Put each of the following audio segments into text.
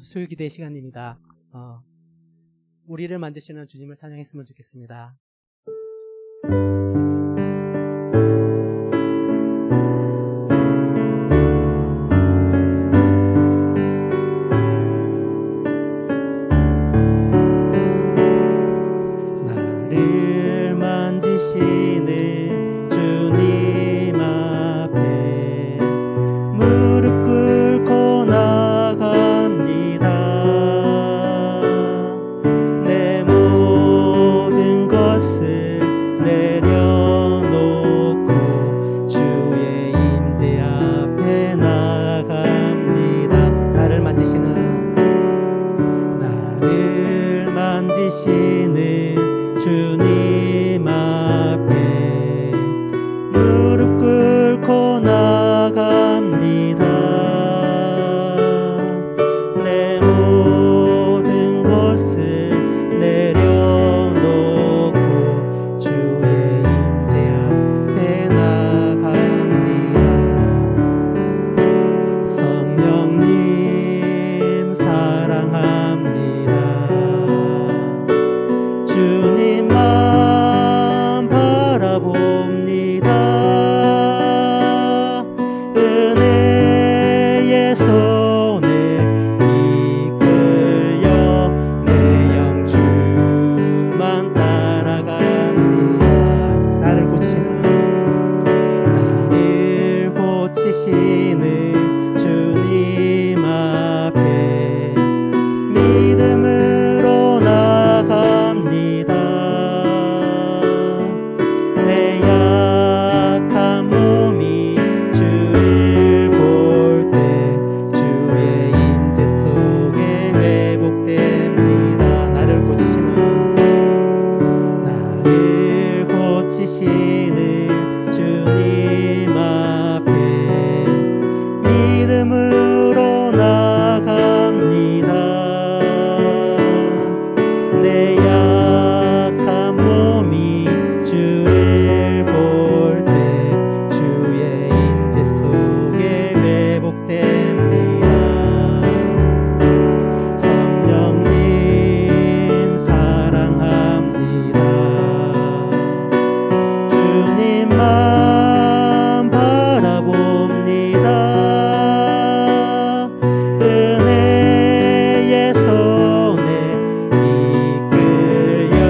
수요기도의 시간입니다. 우리를 만지시는 주님을 찬양했으면 좋겠습니다. 나를 만지시는 주님 앞에 무릎 꿇고 나갑니다. 내 모든 것을 내려놓고 주의 임재 앞에 나갑니다. 나를 만지시는 주님 앞에 무릎 꿇고 나갑니다. 내 모든 것을 내려놓고 주의 임재 앞에 나갑니다. 성령님 사랑합니다. 주님만 바라봅니다. 은혜의 손에 이끌려 내 영 주만 따라갑니다. 나를 고치시는 주님 앞에 믿음으로 나갑니다. 내 약한 몸이 주를 볼 때 주의 임재 속에 회복됩니다. 나를 고치시는 주님 앞에 믿음으로 나갑니다. 내 약한 몸이 주를 볼 때 주의 임재 속에 회복됩니다. 성령님 사랑합니다. 주님만 바라봅니다. 은혜의 손에 이끌려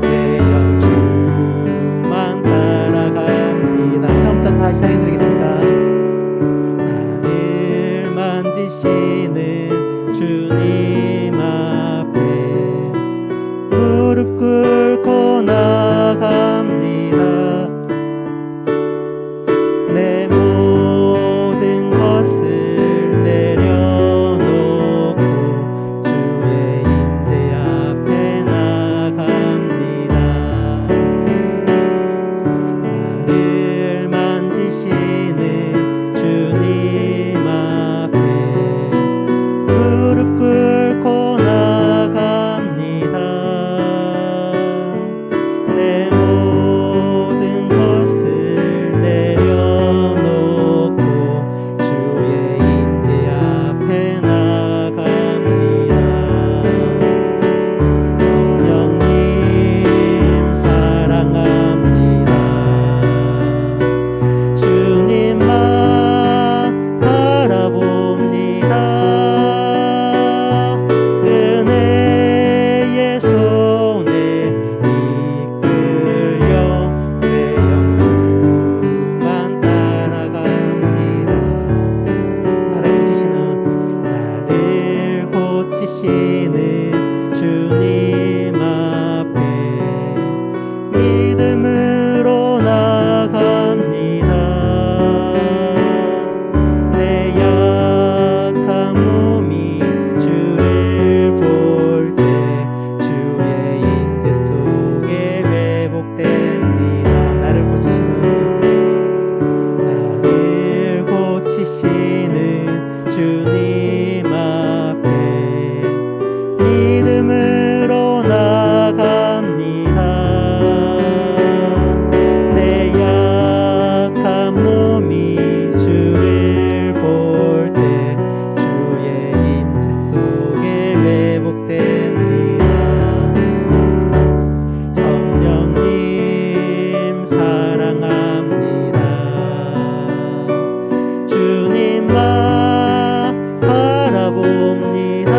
내 영 주만 따라갑니다. 처음부터 다시 사용드리겠습니다. 나를 만지시는 주님 앞에 무릎 꿇고 나갑니다. 내 모든 것을 내려놓고 주의 임재 앞에 나갑니다. 나를 만지시는 주님 앞에 무릎 꿇고 나갑니다. 내 모든 것을 내려놓고 주의 임재 앞에 나갑니다. 성령님 사랑합니다. 주님만 바라봅니다. 은혜의 손에 이끌려 내 영 주만 따라갑니다. 나를 고치시는 주님 앞에 믿음으로 나갑니다. 내 약한 몸이 주를 볼 때 주의 임재 속에 회복됩니다. 나를 고치시는 주님 앞에 봅니다.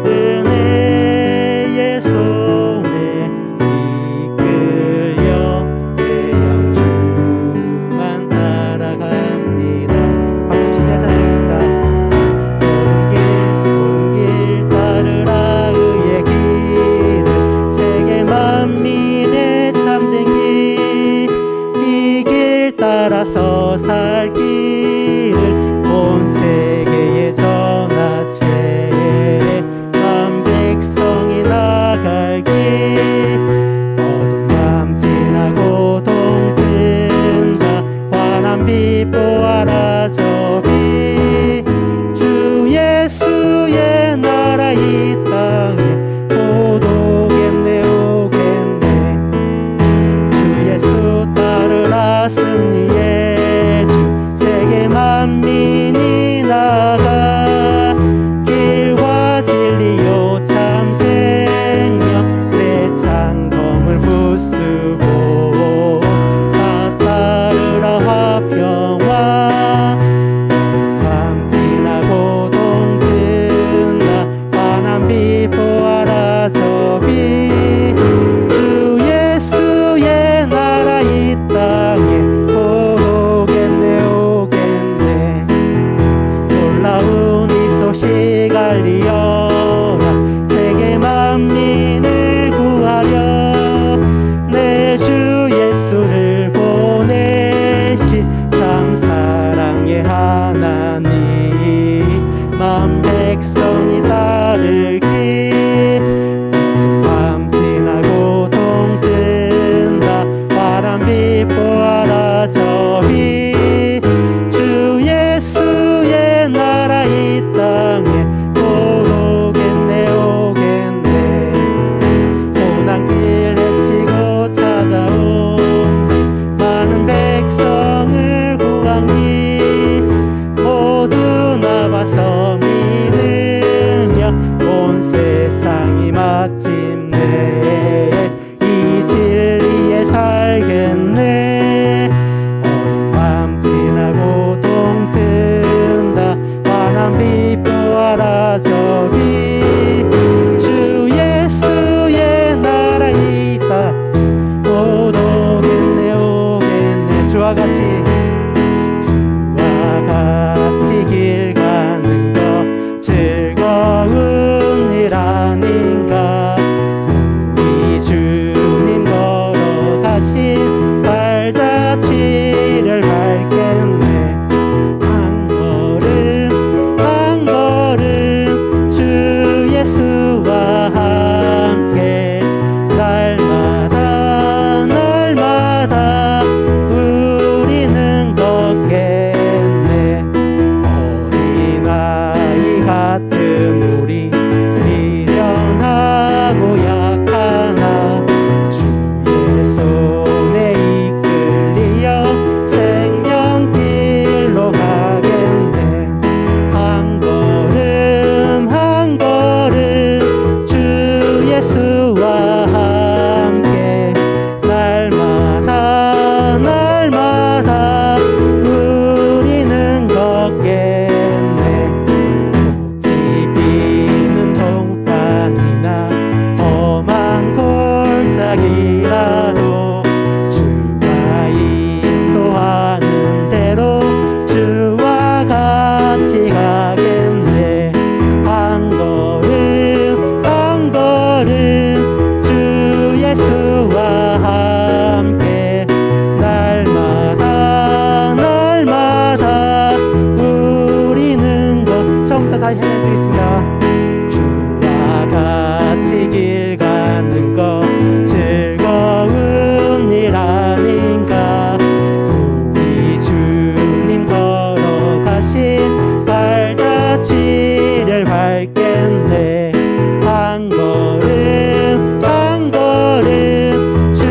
은혜의 손에 이끌려 그냥 주만 따라갑니다. 박수 치면서 하겠습니다. 온 길 따르라 의의 길을 세계 만민의 참된 길, 이 길 따라서 살 길을 온 세계에 전하세. 만 백성이 나갈 길, 어두운 밤 지나고 동뜬다. 환한 빛 보아라 저기, 주 예수의 나라 이 땅에 곧 오겠네 오겠네. 주 예수 따르라 승리의 주, 세계 만민이 나가. 길과 진리요 참 생명, 내 창검을 부수고 다 따르라 화평화. 밤 지나고 동뜬다. 환한 빛 보아라 저기, 주 예수의 나라 이 땅에 곧 오겠네 오겠네. 놀라운 이 소식 알리어라. 세계 만민을 구하려 내 주 예수를 보내시. 참 사랑의 하나님, 만 백성이 따를 길, 밤 지나고 동뜬다. 파란 빛 보아라 저기, 주 예수의 나라 이 땅에 곧 오겠네 오겠네. 고난길 헤치고 찾아온 많은 백성을 구하니, 모두 나와서 믿으며 온 세상이 마침내 이 진리에 살겠네. 어두운 밤 지나고 동뜬다. 환한 빛 보아라 저기, 주 예수의 나라 이 땅 곧 오겠네 오겠네. 주와 같이 길 가는 거 즐거운 일 아닌가. 우리 주님 걸어가신 발자취를 밟겠네. 한 걸음 한 걸음 주 예수와 함께 날마다 날마다 우리는 걷겠네. 어린아이 같은 우리 미련하고 약하나 주의 손에 이끌리어 생명길로 가겠네. 한 걸음 한 걸음 주 예수와 함께 날마다 날마다 우리는 걷겠네. 꽃이 피는 동판이나 험한 골짜기라도 주가 인도하는 대로 주와 같이 가겠네. 한 걸음 한 걸음 주 예수와 함께 날마다 날마다 우리는 처음부터 다시 해드리겠습니다. 주와 같이 길 가는 거 즐거운 일 아닌가. 우리 주님 걸어가신 발자취를 밟겠네. 한 걸음 한 걸음 주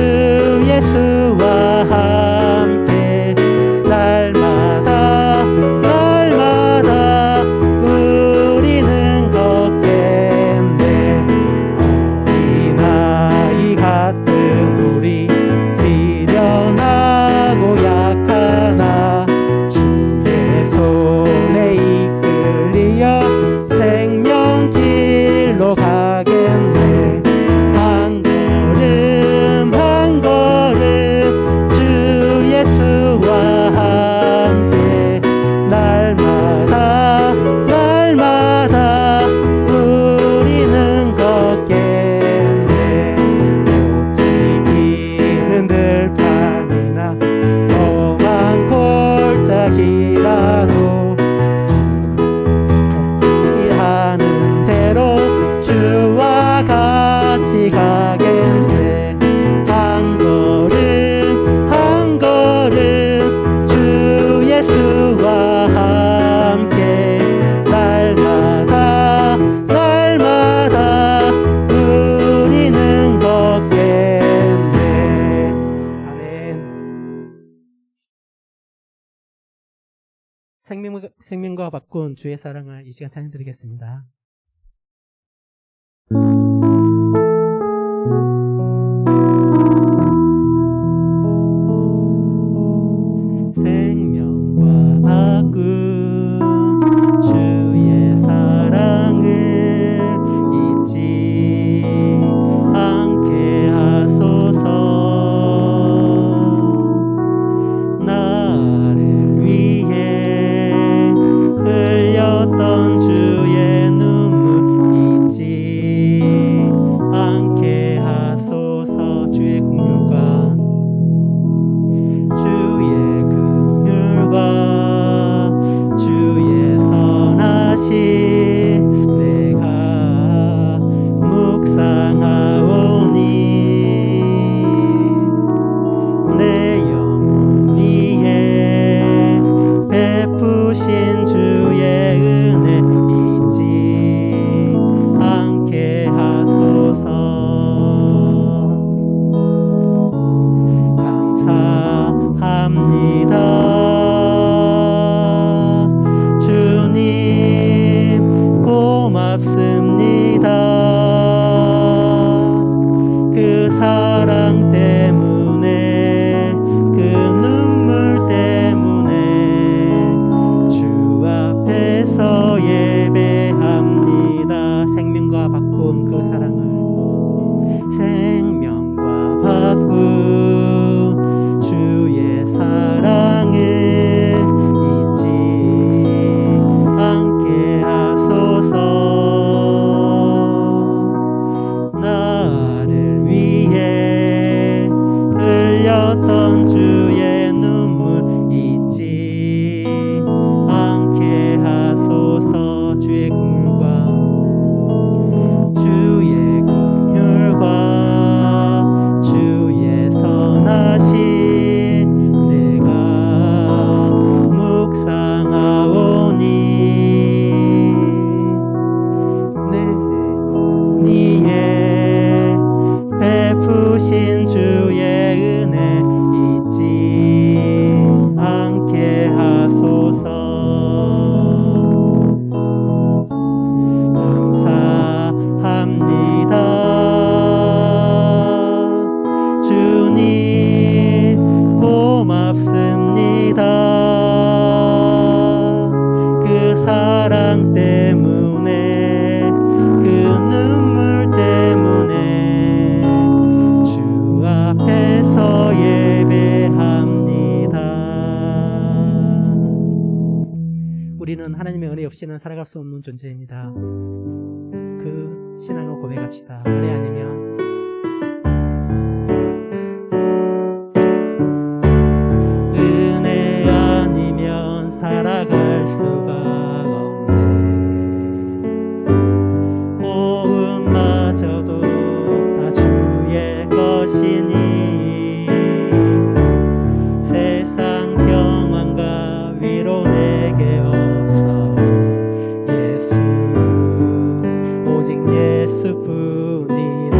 예수와 함께 날마다 날마다 우리는 걷겠네. 어린아이 같은 우리 미련하고 약하나 주의 손에 생명과 바꾼 주의 사랑을 이 시간 찬양드리겠습니다. 생명과 바꾼 주의 사랑을 잊지 않게 하소서. 나를 위해 흘렸던 주의 눈물 잊지 않게 하소서. 주의 긍휼과 주의 선하심 내가 묵상하오니 내 영혼 위에 베푸신 주의 은혜 잊지 않게 하소서. 감사합니다. 주님 고맙습니다. 그 사랑 때문에 그 눈물 때문에 주 앞에서 예배합니다. 생명과 바꾼 그 사랑을 생명과 바꾼 주의 사랑을 잊지 않게 하소서. 나를 위해 흘렸던 주의 눈물 잊지 않게 하소서. 주의 긍휼과 주의 선하심 내가 묵상하오니 내 니에 베푸신 주의 은혜 잊지 않게 하소서. 감사합니다. 주님 고맙습니다. 그 사랑 때문에 그 눈물 때문에 주 앞에서 예배합니다. 우리는 하나님의 은혜 없이는 살아갈 수 없는 존재입니다. 그 신앙을 고백합시다. 은혜 아니면 살아갈 수가 없네. 호흡마저도 다 주의 것이니 세상 평안과 위로 내게 없어. 예수 오직 예수뿐이네.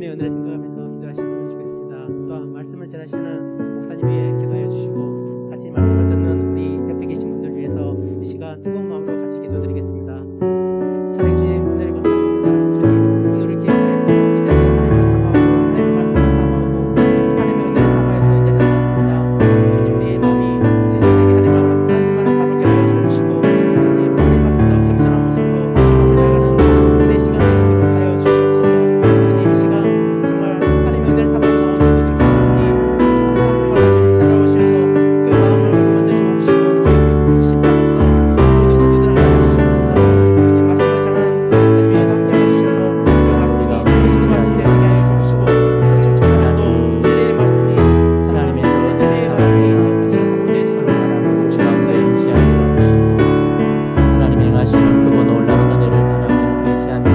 주님의 은혜를 생각하면서 기도하시면 좋겠습니다. 또한 말씀을 전하시는 목사님 위해 기도해 주시고 같이 말씀을 듣는 우리 옆에 계신 분들 위해서 이 시간 뜨거운 마음으로 같이 기도드리겠습니다. 사랑해 주님, 은혜를 감사합니다. 주님, 오늘을 기억해서 이 자리에 하나님의 말씀을 삼아오고 하나님의 은혜를 삼아서 이 자리에 나왔습니다. 주님, 우리의 마음이 제자들에게 하나님만을 바라보게 하여 주시고 주님, 하나님 앞에서 겸손한 모습으로 주님 앞에 나가는 은혜 시간 되시기를 하여 주시옵소서. 주님, 이 시간 정말 하나님의 은혜를 삼아서 나온 성도들 계시니 한 분마다 좀 찾아오셔서 그 마음을 만져 주옵시고 주님 그 심장에서 모든 성도들 알아주시옵소서. 주님 말씀을 전하는 목사님이 함께 해주셔서 그 말씀이 믿는 말씀 되게 하여 주옵시고 성령 충만함도 진리의 말씀이 정말 참된 진리의 말씀이 시간 되시도록 도우시옵소서. 하나님 행하시는 크고 놀라운 은혜를 바라며 의지합니다.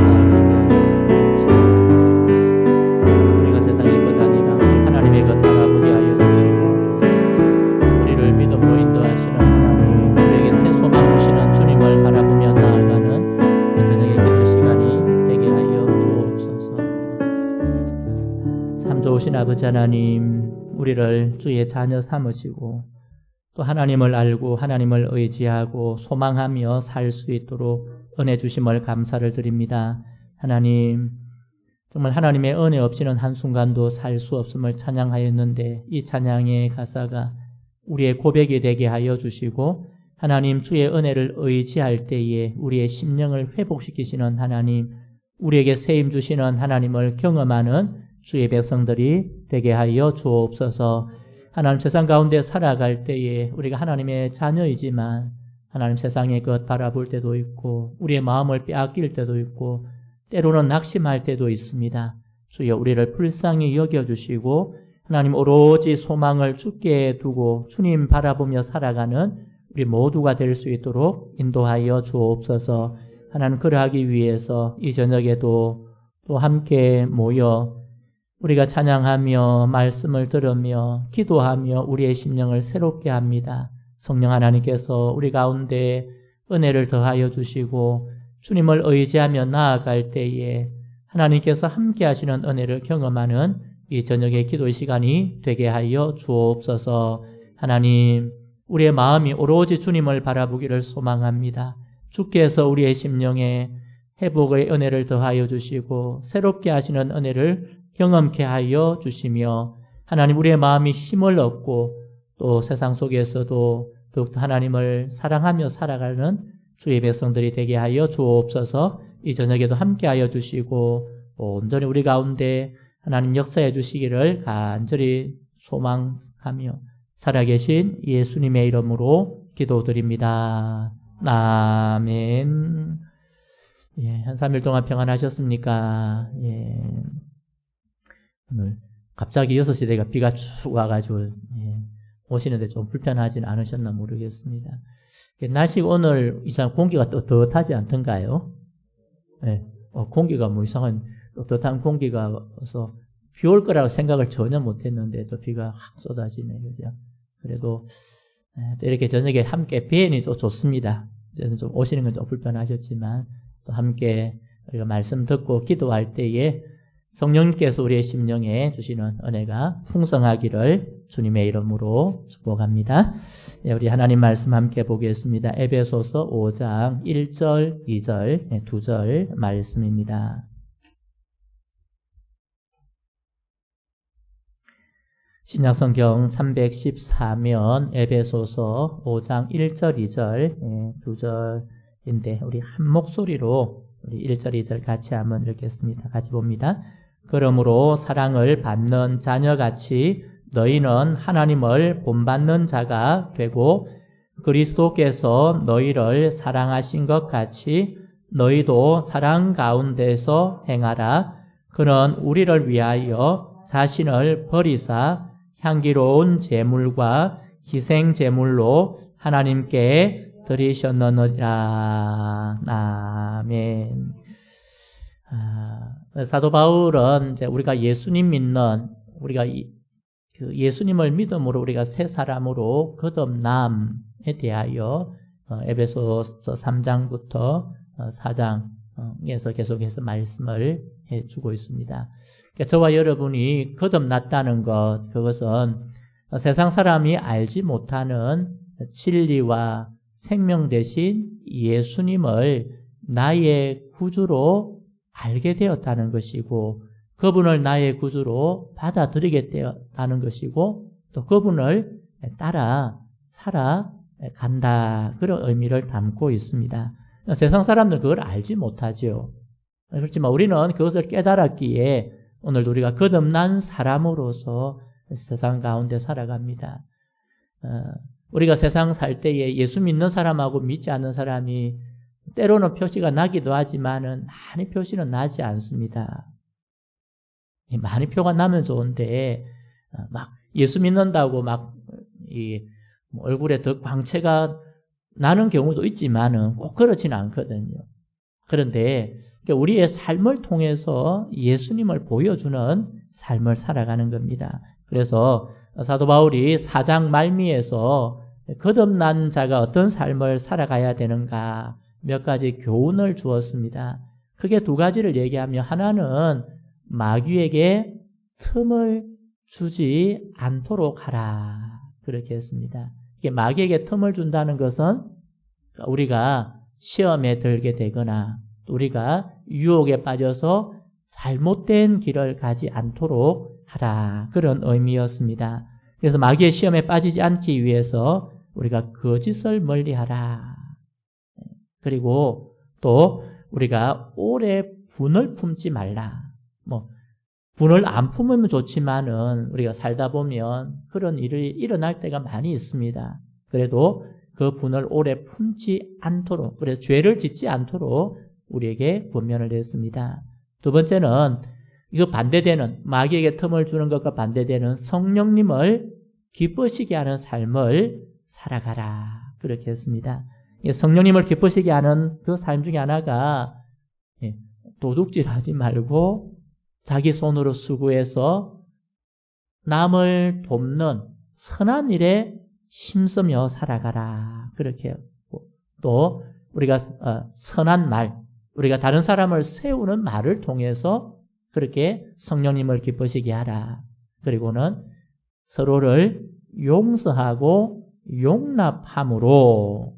우리가 세상의 것 아니라 하나님의 것 바라보게 하여 주시고 우리를 믿음으로 인도하시는 하나님, 우리에게 새 소망 주시는 주님을 바라보며 나아가는 이 저녁의 기도 시간이 되게 하여 주옵소서. 참 좋으신 아버지 하나님, 우리를 주의 자녀 삼으시고 또 하나님을 알고 하나님을 의지하고 소망하며 살 수 있도록 은혜 주심을 감사를 드립니다. 하나님, 정말 하나님의 은혜 없이는 한순간도 살 수 없음을 찬양하였는데 이 찬양의 가사가 우리의 고백이 되게 하여 주시고 하나님 주의 은혜를 의지할 때에 우리의 심령을 회복시키시는 하나님, 우리에게 세임 주시는 하나님을 경험하는 주의 백성들이 되게 하여 주옵소서. 하나님, 세상 가운데 살아갈 때에 우리가 하나님의 자녀이지만 하나님 세상의 것 바라볼 때도 있고 우리의 마음을 빼앗길 때도 있고 때로는 낙심할 때도 있습니다. 주여 우리를 불쌍히 여겨주시고 하나님 오로지 소망을 주께 두고 주님 바라보며 살아가는 우리 모두가 될 수 있도록 인도하여 주옵소서. 하나님, 그러하기 위해서 이 저녁에도 또 함께 모여 우리가 찬양하며 말씀을 들으며 기도하며 우리의 심령을 새롭게 합니다. 성령 하나님께서 우리 가운데 은혜를 더하여 주시고 주님을 의지하며 나아갈 때에 하나님께서 함께 하시는 은혜를 경험하는 이 저녁의 기도 시간이 되게 하여 주옵소서. 하나님, 우리의 마음이 오로지 주님을 바라보기를 소망합니다. 주께서 우리의 심령에 회복의 은혜를 더하여 주시고 새롭게 하시는 은혜를 경험케 하여 주시며 하나님, 우리의 마음이 힘을 얻고 또 세상 속에서도 더욱더 하나님을 사랑하며 살아가는 주의 백성들이 되게 하여 주옵소서. 이 저녁에도 함께 하여 주시고 온전히 우리 가운데 하나님 역사해 주시기를 간절히 소망하며 살아계신 예수님의 이름으로 기도드립니다. 아멘. 예, 한 3일 동안 평안하셨습니까? 예. 오늘 갑자기 6시 되가 비가 쭉 와가지고 오시는데 좀 불편하지는 않으셨나 모르겠습니다. 날씨가 오늘 이상 공기가 떳떳하지 않던가요? 네. 공기가 뭐 이상한 떳떳한 공기가 와서 비 올 거라고 생각을 전혀 못했는데 또 비가 확 쏟아지네요. 그죠? 그래도 또 이렇게 저녁에 함께 뵈니 또 좋습니다. 저는 좀 오시는 건 좀 불편하셨지만 또 함께 우리가 말씀 듣고 기도할 때에 성령님께서 우리의 심령에 주시는 은혜가 풍성하기를 주님의 이름으로 축복합니다. 네, 우리 하나님 말씀 함께 보겠습니다. 에베소서 5장 1절, 2절, 2절 말씀입니다. 신약성경 314면 에베소서 5장 1절, 2절, 2절인데 우리 한 목소리로 우리 1절, 2절 같이 한번 읽겠습니다. 같이 봅니다. 그러므로 사랑을 받는 자녀같이 너희는 하나님을 본받는 자가 되고 그리스도께서 너희를 사랑하신 것 같이 너희도 사랑 가운데서 행하라. 그는 우리를 위하여 자신을 버리사 향기로운 제물과 희생 제물로 하나님께 드리셨느니라. 아멘. 사도 바울은 이제 우리가 예수님 믿는 우리가 예수님을 믿음으로 우리가 새 사람으로 거듭남에 대하여 에베소서 3장부터 4장 에서 계속해서 말씀을 해주고 있습니다. 그러니까 저와 여러분이 거듭났다는 것, 그것은 세상 사람이 알지 못하는 진리와 생명 되신 예수님을 나의 구주로 알게 되었다는 것이고, 그분을 나의 구주로 받아들이게 되었다는 것이고, 또 그분을 따라 살아간다, 그런 의미를 담고 있습니다. 세상 사람들은 그걸 알지 못하죠. 그렇지만 우리는 그것을 깨달았기에 오늘도 우리가 거듭난 사람으로서 세상 가운데 살아갑니다. 우리가 세상 살 때에 예수 믿는 사람하고 믿지 않는 사람이 때로는 표시가 나기도 하지만은 많이 표시는 나지 않습니다. 많이 표가 나면 좋은데 막 예수 믿는다고 막 얼굴에 더 광채가 나는 경우도 있지만은 꼭 그렇지는 않거든요. 그런데 우리의 삶을 통해서 예수님을 보여주는 삶을 살아가는 겁니다. 그래서 사도 바울이 4장 말미에서 거듭난 자가 어떤 삶을 살아가야 되는가 몇 가지 교훈을 주었습니다. 크게 두 가지를 얘기하며, 하나는 마귀에게 틈을 주지 않도록 하라, 그렇게 했습니다. 이게 마귀에게 틈을 준다는 것은 우리가 시험에 들게 되거나 우리가 유혹에 빠져서 잘못된 길을 가지 않도록 하라, 그런 의미였습니다. 그래서 마귀의 시험에 빠지지 않기 위해서 우리가 거짓을 멀리하라. 그리고 또 우리가 오래 분을 품지 말라. 분을 안 품으면 좋지만은 우리가 살다 보면 그런 일이 일어날 때가 많이 있습니다. 그래도 그 분을 오래 품지 않도록, 그래서 죄를 짓지 않도록 우리에게 권면을 했습니다. 두 번째는 이거 반대되는, 마귀에게 틈을 주는 것과 반대되는 성령님을 기쁘시게 하는 삶을 살아가라, 그렇게 했습니다. 성령님을 기쁘시게 하는 그 삶 중에 하나가 도둑질하지 말고 자기 손으로 수고해서 남을 돕는 선한 일에 힘쓰며 살아가라, 그렇게 했고, 또 우리가 선한 말, 우리가 다른 사람을 세우는 말을 통해서 그렇게 성령님을 기쁘시게 하라. 그리고는 서로를 용서하고 용납함으로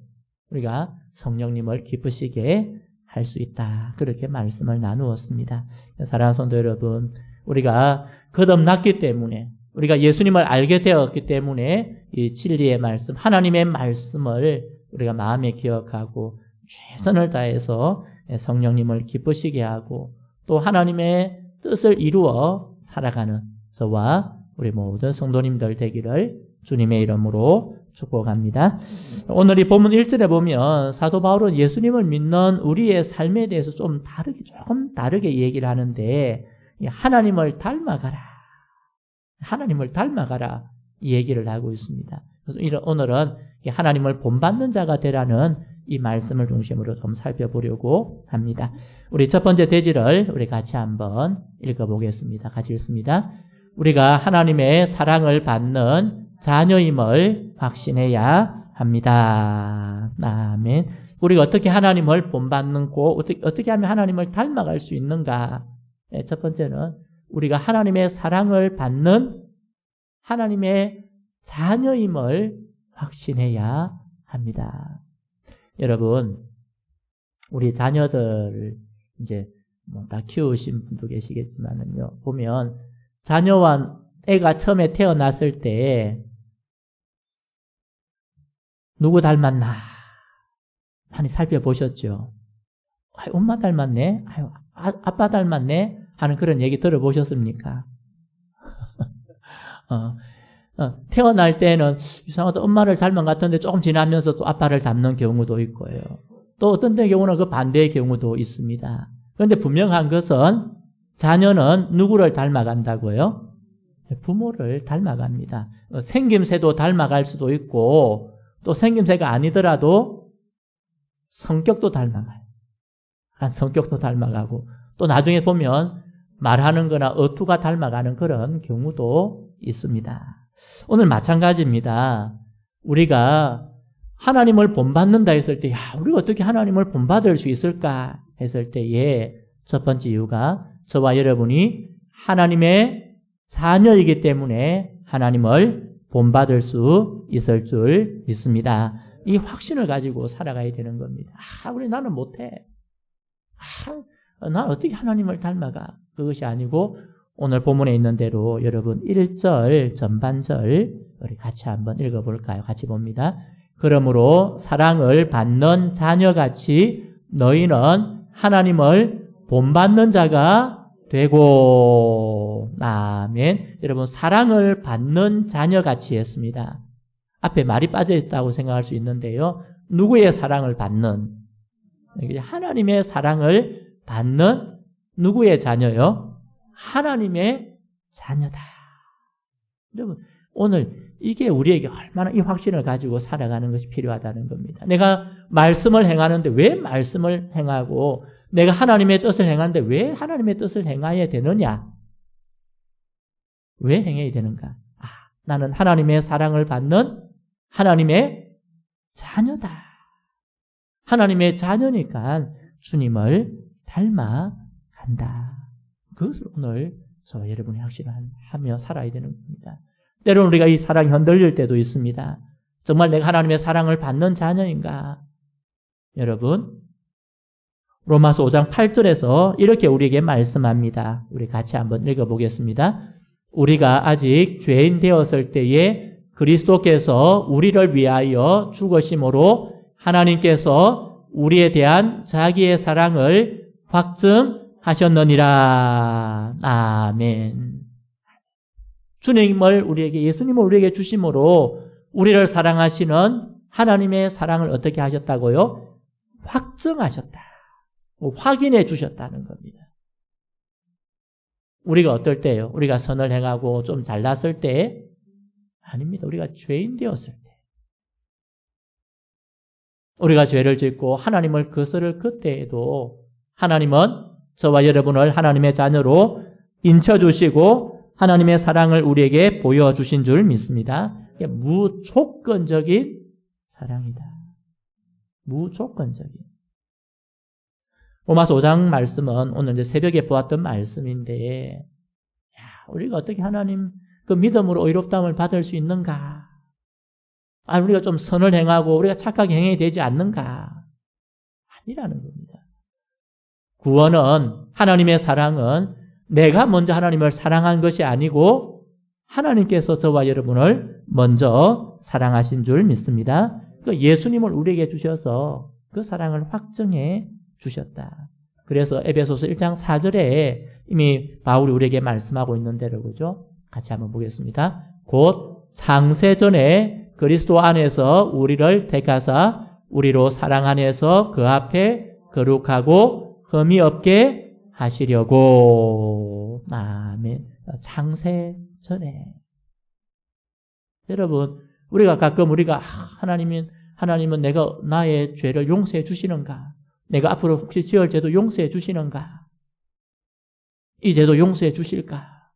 우리가 성령님을 기쁘시게 할 수 있다, 그렇게 말씀을 나누었습니다. 사랑하는 성도 여러분, 우리가 거듭났기 때문에, 우리가 예수님을 알게 되었기 때문에 이 진리의 말씀, 하나님의 말씀을 우리가 마음에 기억하고 최선을 다해서 성령님을 기쁘시게 하고 또 하나님의 뜻을 이루어 살아가는 저와 우리 모든 성도님들 되기를 주님의 이름으로 축복합니다. 오늘 이 본문 1절에 보면 사도 바울은 예수님을 믿는 우리의 삶에 대해서 조금 다르게 얘기를 하는데, 하나님을 닮아가라, 하나님을 닮아가라, 이 얘기를 하고 있습니다. 그래서 오늘은 하나님을 본받는 자가 되라는 이 말씀을 중심으로 좀 살펴보려고 합니다. 우리 첫 번째 대지를 우리 같이 한번 읽어보겠습니다. 같이 읽습니다. 우리가 하나님의 사랑을 받는 자녀임을 확신해야 합니다. 아멘. 우리가 어떻게 하나님을 본받는고 어떻게 하면 하나님을 닮아갈 수 있는가? 첫 번째는 우리가 하나님의 사랑을 받는 하나님의 자녀임을 확신해야 합니다. 여러분, 우리 자녀들 이제 다 키우신 분도 계시겠지만은요, 보면 자녀와 애가 처음에 태어났을 때 누구 닮았나 많이 살펴보셨죠? 엄마 닮았네? 아빠 닮았네? 하는 그런 얘기 들어보셨습니까? 태어날 때는 이상하다, 엄마를 닮은 것 같은데 조금 지나면서 또 아빠를 닮는 경우도 있고요. 또 어떤 경우는 그 반대의 경우도 있습니다. 그런데 분명한 것은 자녀는 누구를 닮아간다고요? 부모를 닮아갑니다. 생김새도 닮아갈 수도 있고 또 생김새가 아니더라도 성격도 닮아가요. 성격도 닮아가고 또 나중에 보면 말하는 거나 어투가 닮아가는 그런 경우도 있습니다. 오늘 마찬가지입니다. 우리가 하나님을 본받는다 했을 때, 야, 우리가 어떻게 하나님을 본받을 수 있을까 했을 때에 첫 번째 이유가 저와 여러분이 하나님의 자녀이기 때문에 하나님을 본받을 수 있을 줄 믿습니다. 이 확신을 가지고 살아가야 되는 겁니다. 나는 못해. 난 어떻게 하나님을 닮아가? 그것이 아니고 오늘 본문에 있는 대로 여러분 1절 전반절 우리 같이 한번 읽어볼까요? 같이 봅니다. 그러므로 사랑을 받는 자녀같이 너희는 하나님을 본받는 자가 되고. 아멘. 여러분, 사랑을 받는 자녀같이 했습니다. 앞에 말이 빠져있다고 생각할 수 있는데요. 누구의 사랑을 받는? 하나님의 사랑을 받는 누구의 자녀요? 하나님의 자녀다. 여러분, 오늘 이게 우리에게 얼마나 이 확신을 가지고 살아가는 것이 필요하다는 겁니다. 내가 말씀을 행하는데 왜 말씀을 행하고 내가 하나님의 뜻을 행하는데 왜 하나님의 뜻을 행해야 되느냐? 왜 행해야 되는가? 나는 하나님의 사랑을 받는 하나님의 자녀다. 하나님의 자녀니까 주님을 닮아간다. 그것을 오늘 저와 여러분이 확신하며 살아야 되는 겁니다. 때로는 우리가 이 사랑이 흔들릴 때도 있습니다. 정말 내가 하나님의 사랑을 받는 자녀인가? 여러분, 로마서 5장 8절에서 이렇게 우리에게 말씀합니다. 우리 같이 한번 읽어보겠습니다. 우리가 아직 죄인 되었을 때에 그리스도께서 우리를 위하여 죽으심으로 하나님께서 우리에 대한 자기의 사랑을 확증하셨느니라. 아멘. 주님을 우리에게, 예수님을 우리에게 주심으로 우리를 사랑하시는 하나님의 사랑을 어떻게 하셨다고요? 확증하셨다. 확인해 주셨다는 겁니다. 우리가 어떨 때요? 우리가 선을 행하고 좀 잘났을 때? 아닙니다. 우리가 죄인 되었을 때. 우리가 죄를 짓고 하나님을 거스를 그때에도 하나님은 저와 여러분을 하나님의 자녀로 인쳐주시고 하나님의 사랑을 우리에게 보여주신 줄 믿습니다. 무조건적인 사랑이다. 무조건적인. 로마서 5장 말씀은 오늘 이제 새벽에 보았던 말씀인데, 우리가 어떻게 하나님 그 믿음으로 의롭다함을 받을 수 있는가? 우리가 좀 선을 행하고 우리가 착하게 행해야 되지 않는가? 아니라는 겁니다. 구원은, 하나님의 사랑은 내가 먼저 하나님을 사랑한 것이 아니고 하나님께서 저와 여러분을 먼저 사랑하신 줄 믿습니다. 그 예수님을 우리에게 주셔서 그 사랑을 확증해 주셨다. 그래서 에베소서 1장 4절에 이미 바울이 우리에게 말씀하고 있는 대로, 그죠? 같이 한번 보겠습니다. 곧 창세전에 그리스도 안에서 우리를 택하사 우리로 사랑 안에서 그 앞에 거룩하고 흠이 없게 하시려고. 아멘. 창세전에. 여러분, 우리가 가끔 하나님은 내가 나의 죄를 용서해 주시는가? 내가 앞으로 혹시 지을 죄도 용서해 주시는가? 이 죄도 용서해 주실까?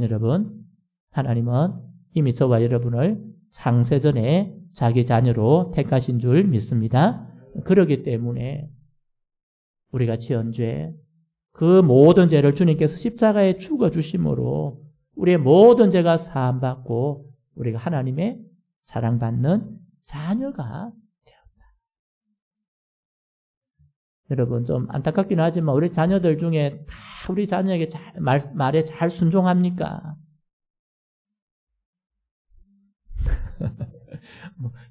여러분, 하나님은 이미 저와 여러분을 창세전에 자기 자녀로 택하신 줄 믿습니다. 그렇기 때문에 우리가 지은 죄, 그 모든 죄를 주님께서 십자가에 죽어주심으로 우리의 모든 죄가 사함받고 우리가 하나님의 사랑받는 자녀가 여러분, 좀 안타깝긴 하지만 우리 자녀들 중에 다 우리 자녀에게 말에 잘 순종합니까?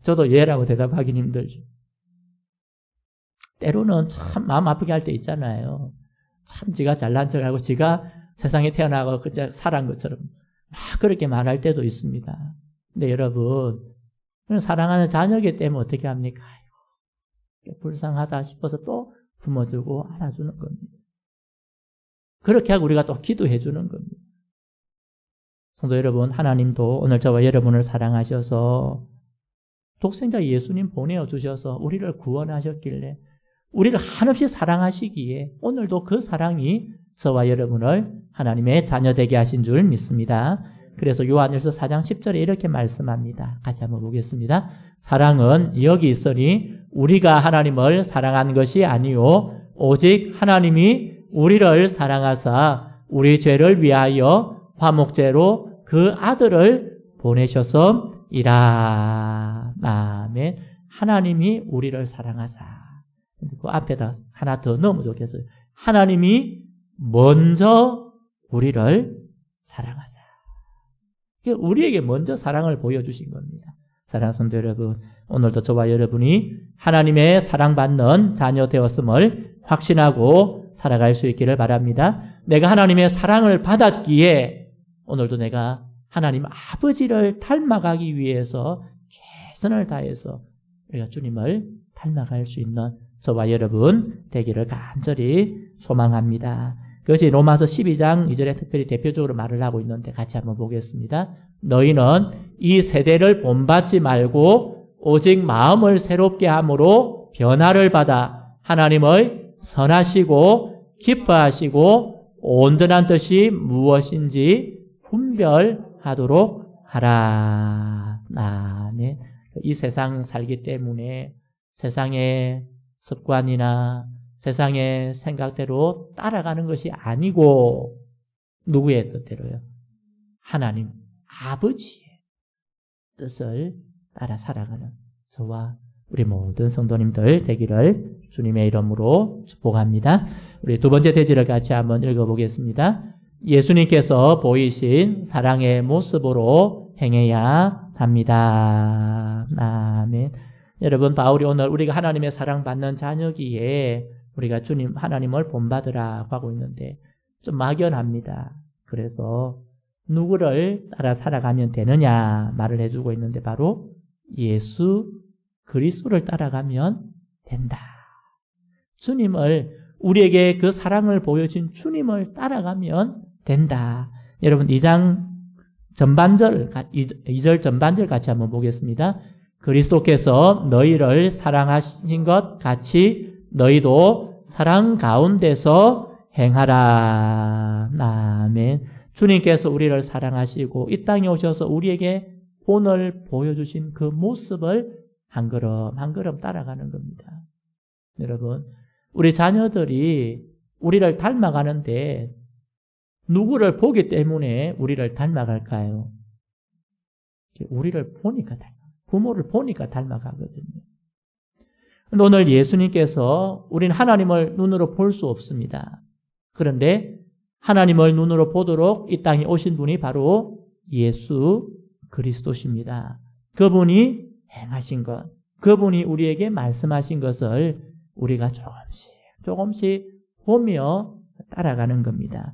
저도 예라고 대답하긴 힘들죠. 때로는 참 마음 아프게 할 때 있잖아요. 참 지가 잘난 척하고 지가 세상에 태어나고 그저 살아난 것처럼 막 그렇게 말할 때도 있습니다. 근데 여러분, 사랑하는 자녀이기 때문에 어떻게 합니까? 불쌍하다 싶어서 또 품어주고 안아주는 겁니다. 그렇게 하고 우리가 또 기도해 주는 겁니다. 성도 여러분, 하나님도 오늘 저와 여러분을 사랑하셔서 독생자 예수님 보내주셔서 우리를 구원하셨길래 우리를 한없이 사랑하시기에 오늘도 그 사랑이 저와 여러분을 하나님의 자녀 되게 하신 줄 믿습니다. 그래서 요한일서 4장 10절에 이렇게 말씀합니다. 같이 한번 보겠습니다. 사랑은 여기 있으니 우리가 하나님을 사랑한 것이 아니요 오직 하나님이 우리를 사랑하사 우리 죄를 위하여 화목제로 그 아들을 보내셨음이라. 아멘. 하나님이 우리를 사랑하사. 그 앞에다 하나 더 넣으면 좋겠어요. 하나님이 먼저 우리를 사랑하사. 우리에게 먼저 사랑을 보여주신 겁니다. 사랑하는 성도 여러분, 오늘도 저와 여러분이 하나님의 사랑받는 자녀 되었음을 확신하고 살아갈 수 있기를 바랍니다. 내가 하나님의 사랑을 받았기에 오늘도 내가 하나님 아버지를 닮아가기 위해서 최선을 다해서 우리가 주님을 닮아갈 수 있는 저와 여러분 되기를 간절히 소망합니다. 그것이 로마서 12장 2절에 특별히 대표적으로 말을 하고 있는데 같이 한번 보겠습니다. 너희는 이 세대를 본받지 말고 오직 마음을 새롭게 함으로 변화를 받아 하나님의 선하시고 기뻐하시고 온전한 뜻이 무엇인지 분별하도록 하라. 아멘. 이 세상 살기 때문에 세상의 습관이나 세상의 생각대로 따라가는 것이 아니고 누구의 뜻대로요? 하나님 아버지의 뜻을 따라 살아가는 저와 우리 모든 성도님들 되기를 주님의 이름으로 축복합니다. 우리 두 번째 대지를 같이 한번 읽어보겠습니다. 예수님께서 보이신 사랑의 모습으로 행해야 합니다. 아멘. 여러분, 바울이 오늘 우리가 하나님의 사랑받는 자녀기에 우리가 주님 하나님을 본받으라고 하고 있는데 좀 막연합니다. 그래서 누구를 따라 살아가면 되느냐 말을 해주고 있는데 바로 예수 그리스도를 따라가면 된다. 주님을 우리에게 그 사랑을 보여준 주님을 따라가면 된다. 여러분 2장 전반절 2절 전반절 같이 한번 보겠습니다. 그리스도께서 너희를 사랑하신 것 같이 너희도 사랑 가운데서 행하라. 아멘. 주님께서 우리를 사랑하시고 이 땅에 오셔서 우리에게 본을 보여주신 그 모습을 한 걸음 한 걸음 따라가는 겁니다. 여러분, 우리 자녀들이 우리를 닮아가는데 누구를 보기 때문에 우리를 닮아갈까요? 우리를 보니까 부모를 보니까 닮아가거든요. 오늘 예수님께서 우리는 하나님을 눈으로 볼 수 없습니다. 그런데 하나님을 눈으로 보도록 이 땅에 오신 분이 바로 예수 그리스도십니다. 그분이 행하신 것, 그분이 우리에게 말씀하신 것을 우리가 조금씩 보며 따라가는 겁니다.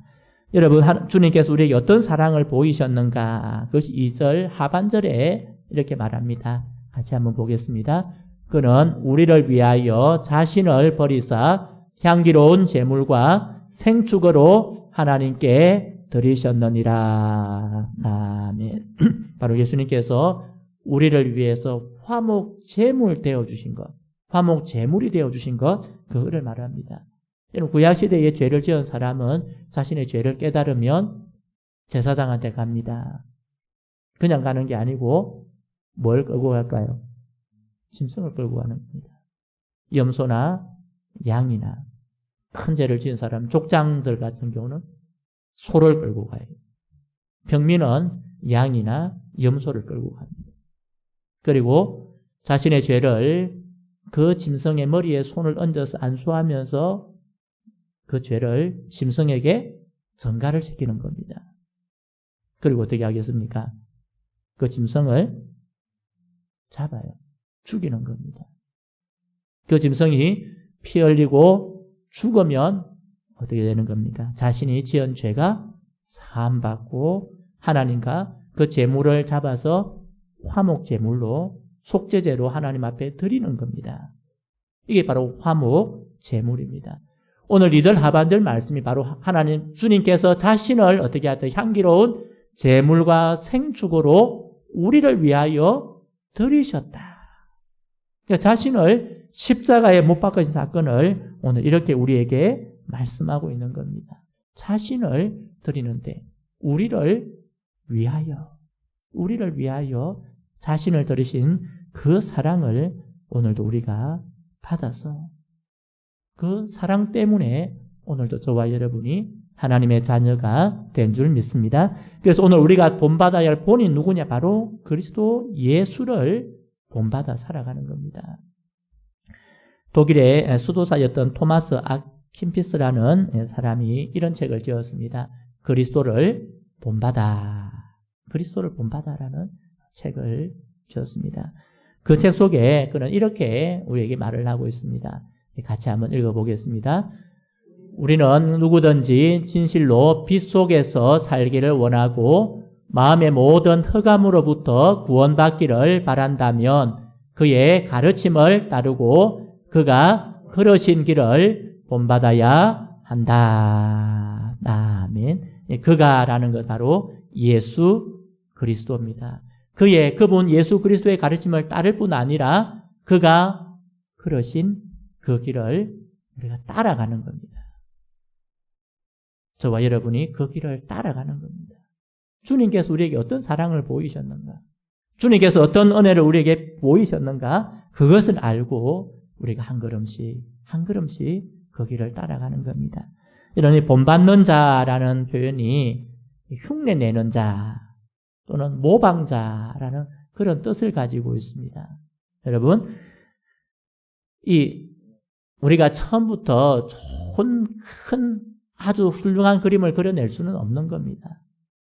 여러분, 주님께서 우리에게 어떤 사랑을 보이셨는가? 그것이 2절 하반절에 이렇게 말합니다. 같이 한번 보겠습니다. 그는 우리를 위하여 자신을 버리사 향기로운 제물과 생축으로 하나님께 드리셨느니라. 아멘. 바로 예수님께서 우리를 위해서 화목 제물 되어 주신 것, 화목 제물이 되어 주신 것, 그거를 말합니다. 여러분, 구약 시대에 죄를 지은 사람은 자신의 죄를 깨달으면 제사장한테 갑니다. 그냥 가는 게 아니고 뭘 끌고 갈까요? 짐승을 끌고 가는 겁니다. 염소나 양이나 큰 죄를 지은 사람, 족장들 같은 경우는 소를 끌고 가요. 평민은 양이나 염소를 끌고 갑니다. 그리고 자신의 죄를 그 짐승의 머리에 손을 얹어서 안수하면서 그 죄를 짐승에게 전가를 시키는 겁니다. 그리고 어떻게 하겠습니까? 그 짐승을 잡아요. 죽이는 겁니다. 그 짐승이 피 흘리고 죽으면 어떻게 되는 겁니까? 자신이 지은 죄가 사함받고 하나님과 그 제물을 잡아서 화목 제물로 속죄제로 하나님 앞에 드리는 겁니다. 이게 바로 화목 제물입니다. 오늘 2절 하반절 말씀이 바로 하나님 주님께서 자신을 어떻게 하다 향기로운 제물과 생축으로 우리를 위하여 드리셨다. 그러니까 자신을 십자가에 못 박으신 사건을 오늘 이렇게 우리에게 말씀하고 있는 겁니다. 자신을 드리는데 우리를 위하여, 우리를 위하여 자신을 들이신 그 사랑을 오늘도 우리가 받아서 그 사랑 때문에 오늘도 저와 여러분이 하나님의 자녀가 된 줄 믿습니다. 그래서 오늘 우리가 본받아야 할 본이 누구냐? 바로 그리스도 예수를 본받아 살아가는 겁니다. 독일의 수도사였던 토마스 아킨피스라는 사람이 이런 책을 지었습니다. 그리스도를 본받아. 그리스도를 본받아라는 책을 지었습니다. 그 책 속에 그는 이렇게 우리에게 말을 하고 있습니다. 같이 한번 읽어보겠습니다. 우리는 누구든지 진실로 빛 속에서 살기를 원하고 마음의 모든 흑암으로부터 구원받기를 바란다면 그의 가르침을 따르고 그가 걸으신 길을 본받아야 한다. 아멘. 그가라는 것 바로 예수 그리스도입니다. 그분 예수 그리스도의 가르침을 따를 뿐 아니라 그가 걸으신 그 길을 우리가 따라가는 겁니다. 저와 여러분이 그 길을 따라가는 겁니다. 주님께서 우리에게 어떤 사랑을 보이셨는가? 주님께서 어떤 은혜를 우리에게 보이셨는가? 그것을 알고 우리가 한 걸음씩 그 길을 따라가는 겁니다. 이러니 본받는 자라는 표현이 흉내내는 자 또는 모방자라는 그런 뜻을 가지고 있습니다. 여러분, 우리가 처음부터 좋은 큰 아주 훌륭한 그림을 그려낼 수는 없는 겁니다.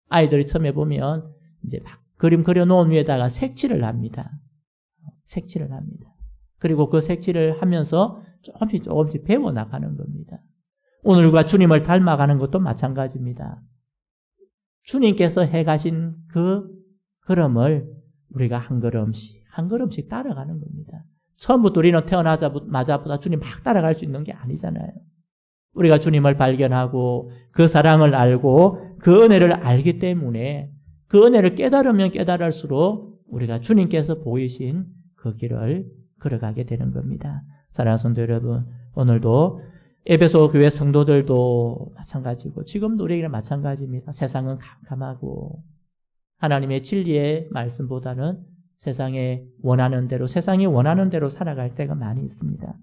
아이들이 처음에 보면 이제 막 그림 그려놓은 위에다가 색칠을 합니다. 그리고 그 색칠을 하면서 조금씩 배워나가는 겁니다. 오늘 우리가 주님을 닮아가는 것도 마찬가지입니다. 주님께서 해가신 그 걸음을 우리가 한 걸음씩 따라가는 겁니다. 처음부터 우리는 태어나자마자 주님 막 따라갈 수 있는 게 아니잖아요. 우리가 주님을 발견하고 그 사랑을 알고 그 은혜를 알기 때문에 그 은혜를 깨달으면 깨달을수록 우리가 주님께서 보이신 그 길을 걸어가게 되는 겁니다. 사랑하는 성도 여러분, 오늘도 에베소 교회 성도들도 마찬가지고 지금도 우리에게는 마찬가지입니다. 세상은 캄캄하고 하나님의 진리의 말씀보다는 세상이 원하는 대로 살아갈 때가 많이 있습니다.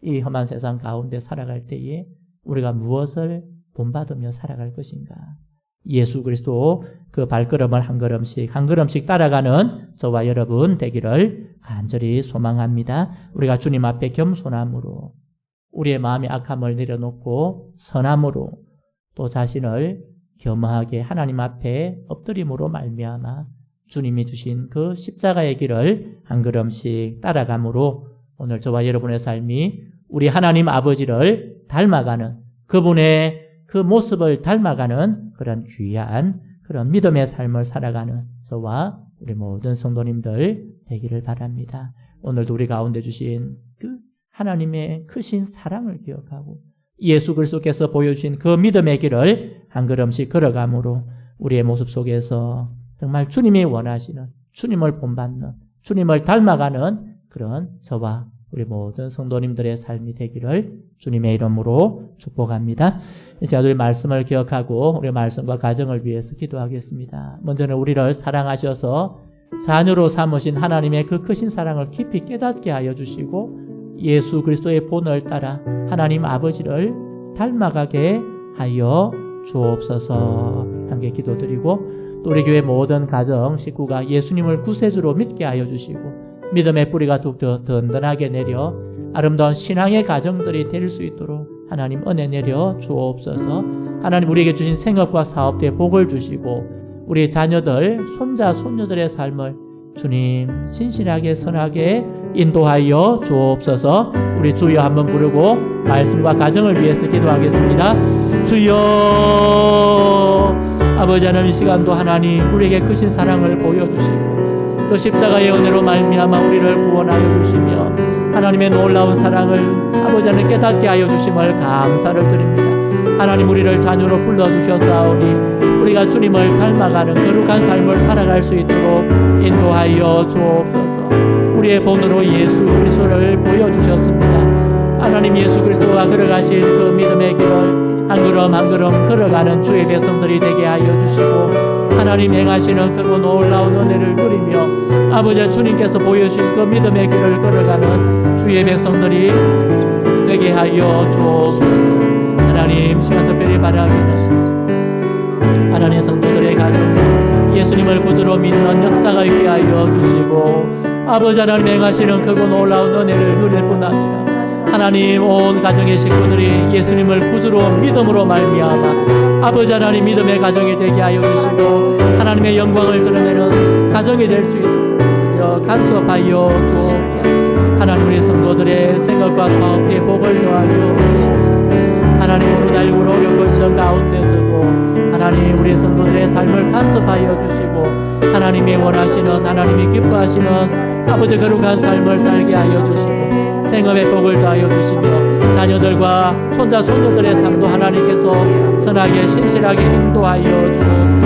이 험한 세상 가운데 살아갈 때에 우리가 무엇을 본받으며 살아갈 것인가? 예수 그리스도 그 발걸음을 한 걸음씩 따라가는 저와 여러분 되기를 간절히 소망합니다. 우리가 주님 앞에 겸손함으로 우리의 마음의 악함을 내려놓고 선함으로 또 자신을 겸허하게 하나님 앞에 엎드림으로 말미암아 주님이 주신 그 십자가의 길을 한 걸음씩 따라감으로 오늘 저와 여러분의 삶이 우리 하나님 아버지를 닮아가는 그분의 그 모습을 닮아가는 그런 귀한 그런 믿음의 삶을 살아가는 저와 우리 모든 성도님들 되기를 바랍니다. 오늘도 우리 가운데 주신 그 하나님의 크신 사랑을 기억하고 예수 그리스도께서 보여주신 그 믿음의 길을 한 걸음씩 걸어감으로 우리의 모습 속에서 정말 주님이 원하시는 주님을 본받는 주님을 닮아가는 그런 저와 우리 모든 성도님들의 삶이 되기를 주님의 이름으로 축복합니다. 제가 우리 말씀을 기억하고 우리 말씀과 가정을 위해서 기도하겠습니다. 먼저는 우리를 사랑하셔서 자녀로 삼으신 하나님의 그 크신 사랑을 깊이 깨닫게 하여 주시고 예수 그리스도의 본을 따라 하나님 아버지를 닮아가게 하여 주옵소서. 함께 기도드리고 또 우리 교회 모든 가정 식구가 예수님을 구세주로 믿게 하여 주시고 믿음의 뿌리가 더욱 든든하게 내려 아름다운 신앙의 가정들이 될 수 있도록 하나님 은혜 내려 주옵소서. 하나님 우리에게 주신 생업과 사업에 복을 주시고 우리 자녀들 손자 손녀들의 삶을 주님 신실하게 선하게 인도하여 주옵소서. 우리 주여 한번 부르고 말씀과 가정을 위해서 기도하겠습니다. 주여 아버지 하나님 이 시간도 하나님 우리에게 크신 사랑을 보여주시고 그 십자가의 은혜로 말미암아 우리를 구원하여 주시며 하나님의 놀라운 사랑을 아버지 하나님 깨닫게 하여 주심을 감사를 드립니다. 하나님 우리를 자녀로 불러주셨사오니 우리가 주님을 닮아가는 거룩한 삶을 살아갈 수 있도록 인도하여 주옵소서. 우리의 본으로 예수 그리스도를 보여주셨습니다. 하나님 예수 그리스도가 걸어가신 그 믿음의 길을 한 걸음 한 걸음 걸어가는 주의 백성들이 되게 하여 주시고 하나님 행하시는 크고 놀라운 은혜를 누리며 아버지 주님께서 보여주신 그 믿음의 길을 걸어가는 주의 백성들이 되게 하여 주옵소서. 하나님 시간 특별히 바라옵니다. 하나님의 성도들의 가정 예수님을 구주로 믿는 역사가 있게 하여 주시고 아버지 하나님 행하시는 크고 놀라운 은혜를 누릴 뿐 아니라 하나님 온 가정의 식구들이 예수님을 구주로 믿음으로 말미암아 아버지 하나님 믿음의 가정이 되게 하여 주시고 하나님의 영광을 드러내는 가정이 될 수 있으여 간섭하여 주옵소서. 하나님 우리 성도들의 생각과 사업에 복을 더하여 주옵소서. 하나님 오늘날고 어렵고 있는 가운데서도 하나님 우리 성도들의 삶을 간섭하여 주시고 하나님이 원하시는 하나님이 기뻐하시는 아버지 거룩한 삶을 살게 하여 주시고 생업의 복을 더하여 주시며 자녀들과 손자 손녀들의 삶도 하나님께서 선하게 신실하게 인도하여 주옵소서.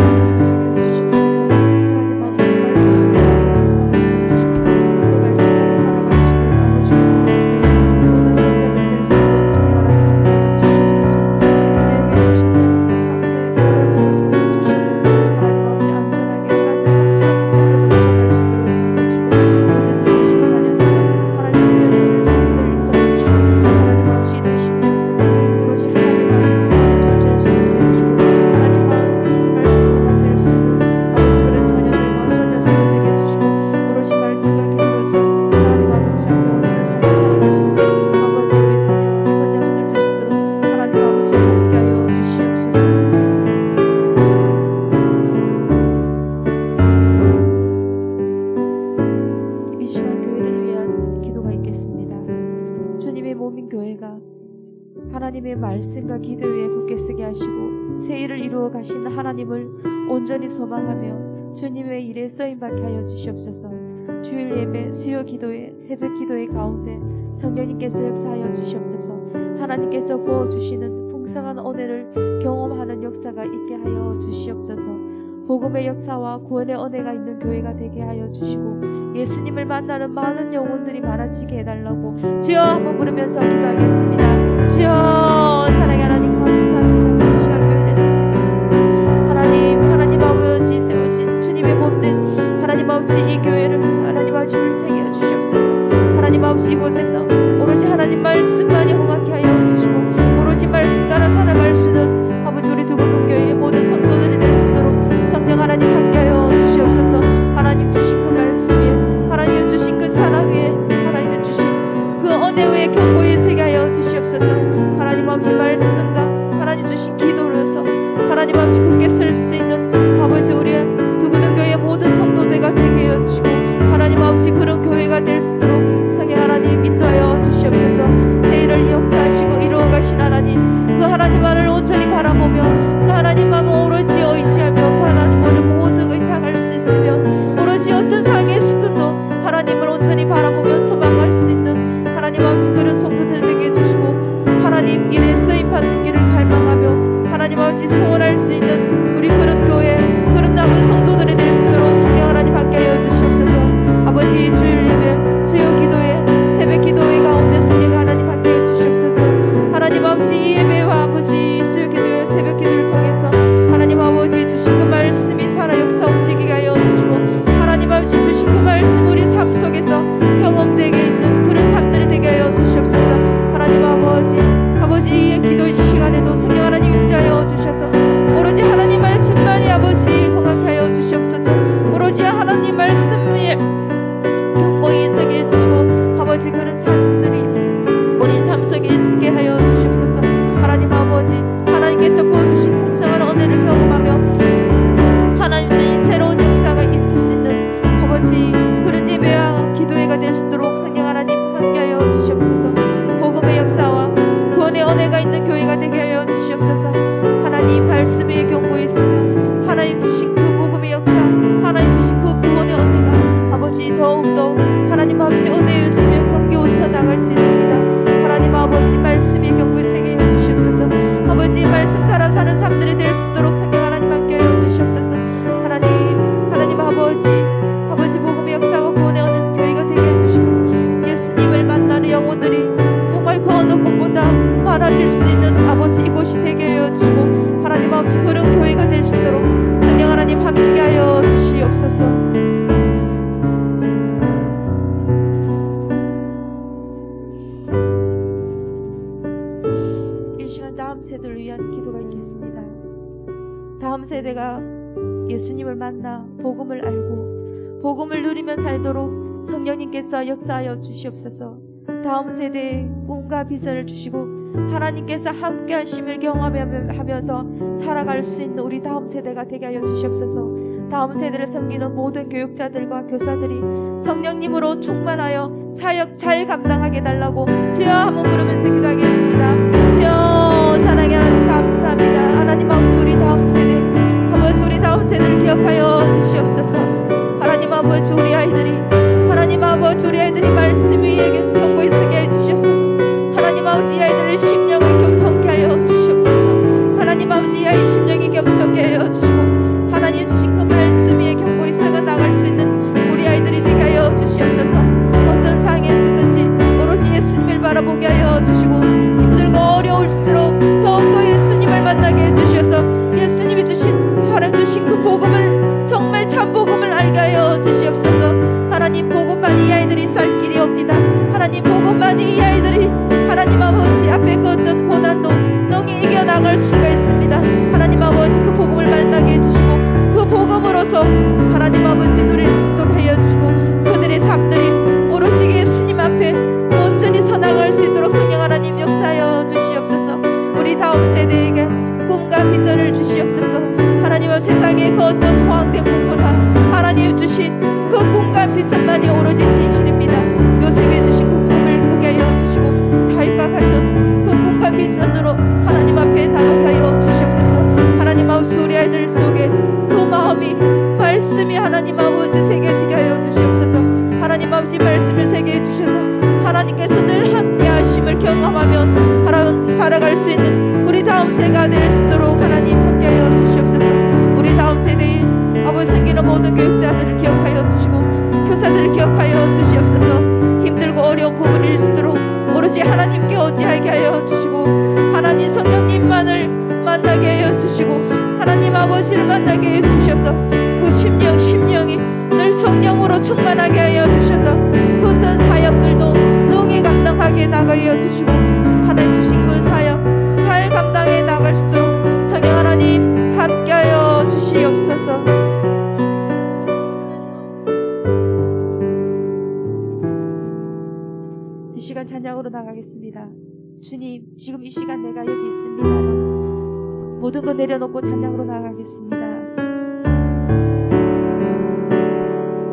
하나님의 말씀과 기도 위에 굳게 서게 하시고 새 일을 이루어 가시는 하나님을 온전히 소망하며 주님의 일에 쓰임받게 하여 주시옵소서. 주일 예배, 수요 기도회, 새벽 기도회 가운데 성령님께서 역사하여 주시옵소서. 하나님께서 부어주시는 풍성한 은혜를 경험하는 역사가 있게 하여 주시옵소서. 복음의 역사와 구원의 은혜가 있는 교회가 되게 하여 주시고 예수님을 만나는 많은 영혼들이 많아지게 해달라고 주여 한번 부르면서 기도하겠습니다. 주여 사랑의 하나님 감사합니다. 이 시간 교회를 씁니다. 하나님 아버지 세워진 주님의 몸된 하나님 아버지 이 교회를 하나님 아버지 불새겨 주시옵소서. 하나님 아버지 이곳에서 오로지 하나님 말씀만이 허락하게 하여 주시고 오로지 말씀 따라 살아갈 수 있는 아버지 우리 두고동교회의 모든 성도들이 될 수 있도록 성령 하나님 함께하여 주시옵소서. 하나님 주신 그 말씀 위에 하나님 주신 그 사랑 위에 하나님 주신 그 은혜 위에 견고히 서게 하여 주시옵소서. 하나님 아버지 말씀과 하나님 주신 기도로서 하나님 아버지 굳게 설 수 있는 아버지 우리의 두고동교회의 모든 성도들과 되게 하여 주시고 하나님 아버지 그런 교회가 될 수 있도록 성령 하나님 인도하여 주시옵소서. 새 일을 역사하시고 이루어 가신 하나님 그 하나님만을 온전히 바라보며 그 하나님만 오로지 의지하며 그 하나님만을 모든 의탁할 수 있으며 오로지 어떤 상의 수들도 하나님을 온전히 바라보며 소망할 수 있는 하나님 아버지 그런 성도들 되게 해주시고 하나님 일에 쓰임받기를 갈망하며 하나님 아버지 소원할 수 있는 우리 그런 교회 그런 남은 성도들이 될 수 있도록 성령 하나님 함께하여 주시옵소서. 아버지 주일 예배 수요 기도회 새벽 기도회 가운데 성령 하나님 함께하여 주시옵소서. 하나님 아버지 이 예배와 아버지 수요 기도회 새벽 기도를 통해서 하나님 아버지 주신 그 말씀이 살아 역사 움직이게 하여 주시고 하나님 아버지 주신 그 말씀 우리 삶 속에서 경험되게 있는 그런 삶들이 되게 하여 주시옵소서. 하나님 아버지 이 기도 시간에도 성령 하나님 임재하여 주셔서 오로지 하나님 말씀만이 아버지 허락하게 하여 주시옵소서. 오로지 하나님 말씀에 견고히 서게 해주시고 아버지 그런 삶들이 우리 삶 속에 있게 하여 주시옵소서. 하나님 아버지 하나님께서 부어주신 풍성한 은혜를 경험하며 하나님 주신 새로운 역사가 있을 수 있는 아버지 그런 예배와 기도회가 될 수 있도록 성령 하나님 함께하여 주시옵소서. 복음의 역사와 구원의 은혜가 있는 교회가 되게 하여 주시옵소서. 하나님 말씀에 견고히 있으며 하나님 주신 그 복음의 역사 하나님 주신 그 구원의 은혜가 아버지 더욱더 하나님 아버지 은혜에 있으며 견고히 나갈 수 있습니다. 하나님 아버지 말씀이 견고히 세게 해 주시옵소서. 아버지 말씀 따라 사는 삶들이 될 수 있도록 성령 하나님 함께하여 주시옵소서. 하나님 아버지 복음의 역사와 구원의 은혜 교회가 되게 해주시고 예수님을 만나는 영혼들이 정말 그 어느 곳보다 많아질 수 있는 아버지 이곳이 되게 하여 될 수 있도록 성령 하나님 함께하여 주시옵소서. 이 시간 다음 세대를 위한 기도가 있겠습니다. 다음 세대가 예수님을 만나 복음을 알고 복음을 누리며 살도록 성령님께서 역사하여 주시옵소서. 다음 세대에 꿈과 비전을 주시고 하나님께서 함께 하심을 경험하면서 살아갈 수 있는 우리 다음 세대가 되게 하여 주시옵소서. 다음 세대를 섬기는 모든 교육자들과 교사들이 성령님으로 충만하여 사역 잘 감당하게 달라고 주여 한번 부르면서 기도하겠습니다. 주여 사랑의 하나님 감사합니다. 하나님 아버지 우리 다음 세대 아버지 우리 다음 세대를 기억하여 주시옵소서. 하나님 아버지 우리 아이들이 하나님 아버지 우리 아이들이 말씀 위에 경고히 쓰게 해주시옵소서. 하나님 아버지 이 아이들의 심령을 겸손케 하여 주시옵소서. 하나님 아버지 이 아이의 심령이 겸손케 하여 주시고 하나님 주신 그 말씀 위에 경고히 써가 나갈 수 있는 우리 아이들이 되게 하여 주시옵소서. 어떤 상황에 있든지 오로지 예수님을 바라보게 하여 주시고 힘들고 어려울수록 더욱더 예수님을 만나게 해주셔서 예수님이 주신 하나님 주신 그 복음을 정말 참 복음을 알게 하여 주시옵소서. 하나님 복음만이 이 아이들이 살 길이옵니다. 하나님 복음만이 이 아이들이 하나님 아버지 앞에 그 어떤 고난도 능히 이겨나갈 수가 있습니다. 하나님 아버지 그 복음을 만나게 해주시고 그 복음으로서 하나님 아버지 누릴 수 있도록 하여 주시고 그들의 삶들이 오로지 예수님 앞에 온전히 서나갈 수 있도록 성령 하나님 역사하여 주시옵소서. 우리 다음 세대에게 꿈과 비전을 주시옵소서. 하나님은 세상의 그 어떤 호황된 꿈보다 하나님 주신 그 꿈과 비전만이 오로지 진실입니다. 요셉이 주신 그 꿈을 꾸게 하여 주시고 다윗과 같은 그 꿈과 비전으로 하나님 앞에 나가게 하여 주시옵소서. 하나님 아버지 우리 아이들 속에 그 마음이 말씀이 하나님 아버지 새겨지게 하여 주시옵소서. 하나님 아버지 말씀을 새겨 주셔서 하나님께서 늘 함께 하심을 경험하며 하나님 살아갈 수 있는 우리 다음 세대가 될 수 있도록 하나님 함께 하여 주시옵소서. 우리 다음 세대의 아버지 섬기는 모든 교육자들을 기억하여 주시고 교사들을 기억하여 주시옵소서. 힘들고 어려운 부분을 일수도록 오로지 하나님께 의지하게 하여 주시고 하나님 성령님만을 만나게 하여 주시고 하나님 아버지를 만나게 하여 주셔서 그 심령이 늘 성령으로 충만하게 하여 주셔서 그 어떤 사역들도 능히 감당하게 나가게 하여 주시고 하나님 주신 그 사역 잘 감당해 나갈 수 있도록 성령 하나님 함께 하여 주시옵소서. 이 시간 찬양으로 나가겠습니다. 주님 지금 이 시간 내가 여기 있습니다. 모든 거 내려놓고 찬양으로 나가겠습니다.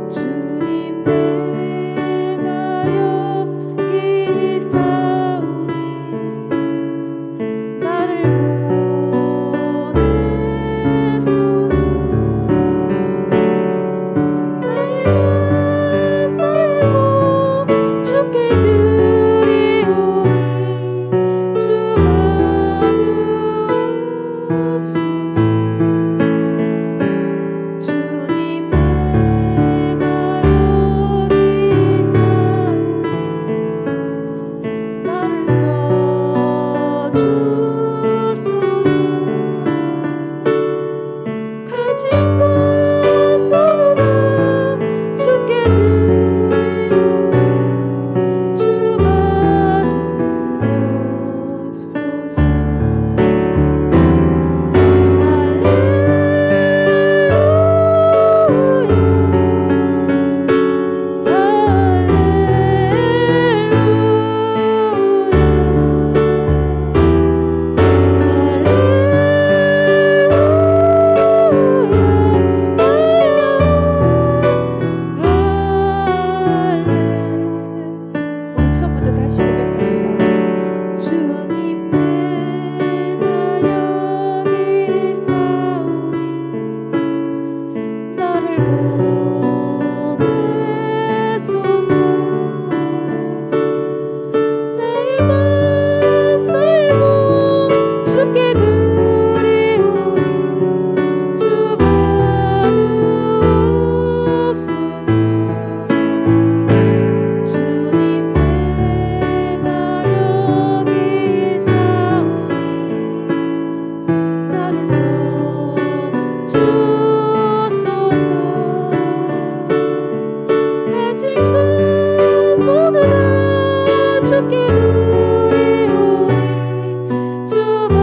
주님 내가 여기 있사오니 나를 보내소서. 나의 몸 주께 드리오니 주 받으소서. 주님 내가 여기 있사오니 나를 써주소서. 가진 것 모두 다 주께 드리오니 주 받으옵소서. 나를 주소서. 가진 것 모두 다 주께 드리오니 주 받으소서.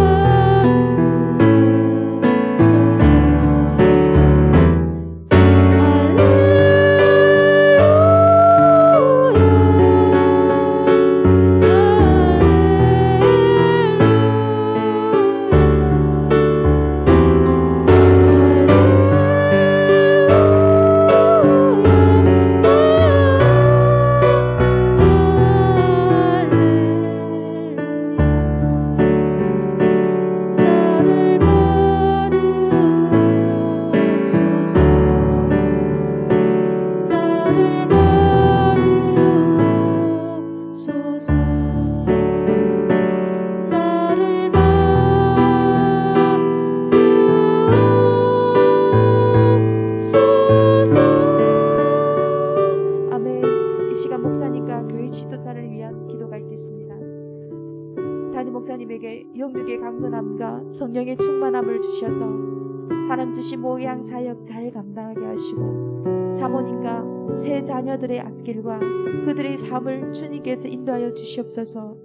아멘. 이 시간 목사님과 교회 지도자를 위한 기도가 있겠습니다. 담임 목사님에게 영육의 강건함과 성령의 충만함을 주셔서 하나님 주신 목양 사역 잘 감당하게 하시고 사모님과 새 자녀들의 앞길과 그들의 삶을 주님께서 인도하여 주시옵소서.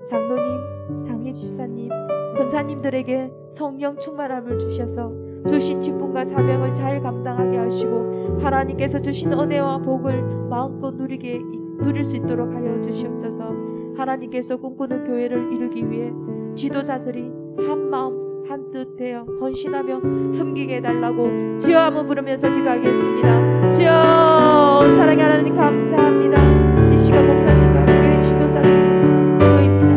장로님, 장립 집사님, 권사님들에게 성령 충만함을 주셔서 주신 직분과 사명을 잘 감당하게 하시고 하나님께서 주신 은혜와 복을 마음껏 누릴 수 있도록 하여 주시옵소서. 하나님께서 꿈꾸는 교회를 이루기 위해 지도자들이 한 마음 한 뜻 되어 헌신하며 섬기게 해달라고 주여 한번 부르면서 기도하겠습니다. 주여, 사랑의 하나님 감사합니다. 이 시간 목사님과 교회 지도자들의 기도입니다.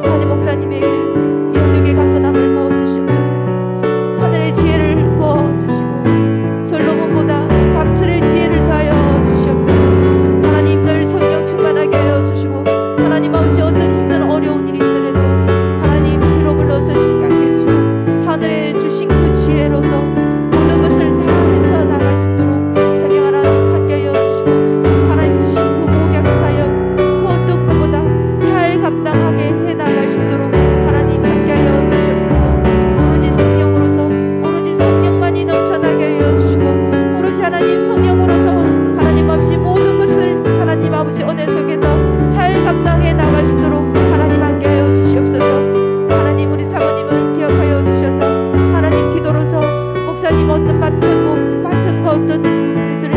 하나님 목사님에게 영육의 강건함을 부어주시옵소서. 하늘의 지혜를 부어주시고 솔로몬보다 갑절의 지혜를 더하여 주시옵소서. 하나님 늘 성령 충만하게 하여 주시고 하나님 아버지 어떤 힘든 어려운 일이 있더라도 하나님 뒤로 물러서 심각해 주시고 하늘에 주신 그 지혜로서 모든 것을 다 헤쳐나갈 수 있도록 성령 하나님 함께 하여 주시고 하나님 주신 그 목양 사역 그 어떤 것보다 잘 감당하게 해나갈 수 있도록 하나님 함께 하여 주시옵소서. 오로지 성령으로서 오로지 성령만이 넘쳐나게 하여 주시고 오로지 하나님 성령으로서 하나님 아버지 모든 것을 하나님 아버지 은혜 속에서 잘 감당해 나갈 수 있도록 하나님 함께 하여 주시옵소서. 하나님 우리 사모님을 기억하여 주셔서 하나님 기도로서 목사님 어떤 맡은 거 어떤 문제들을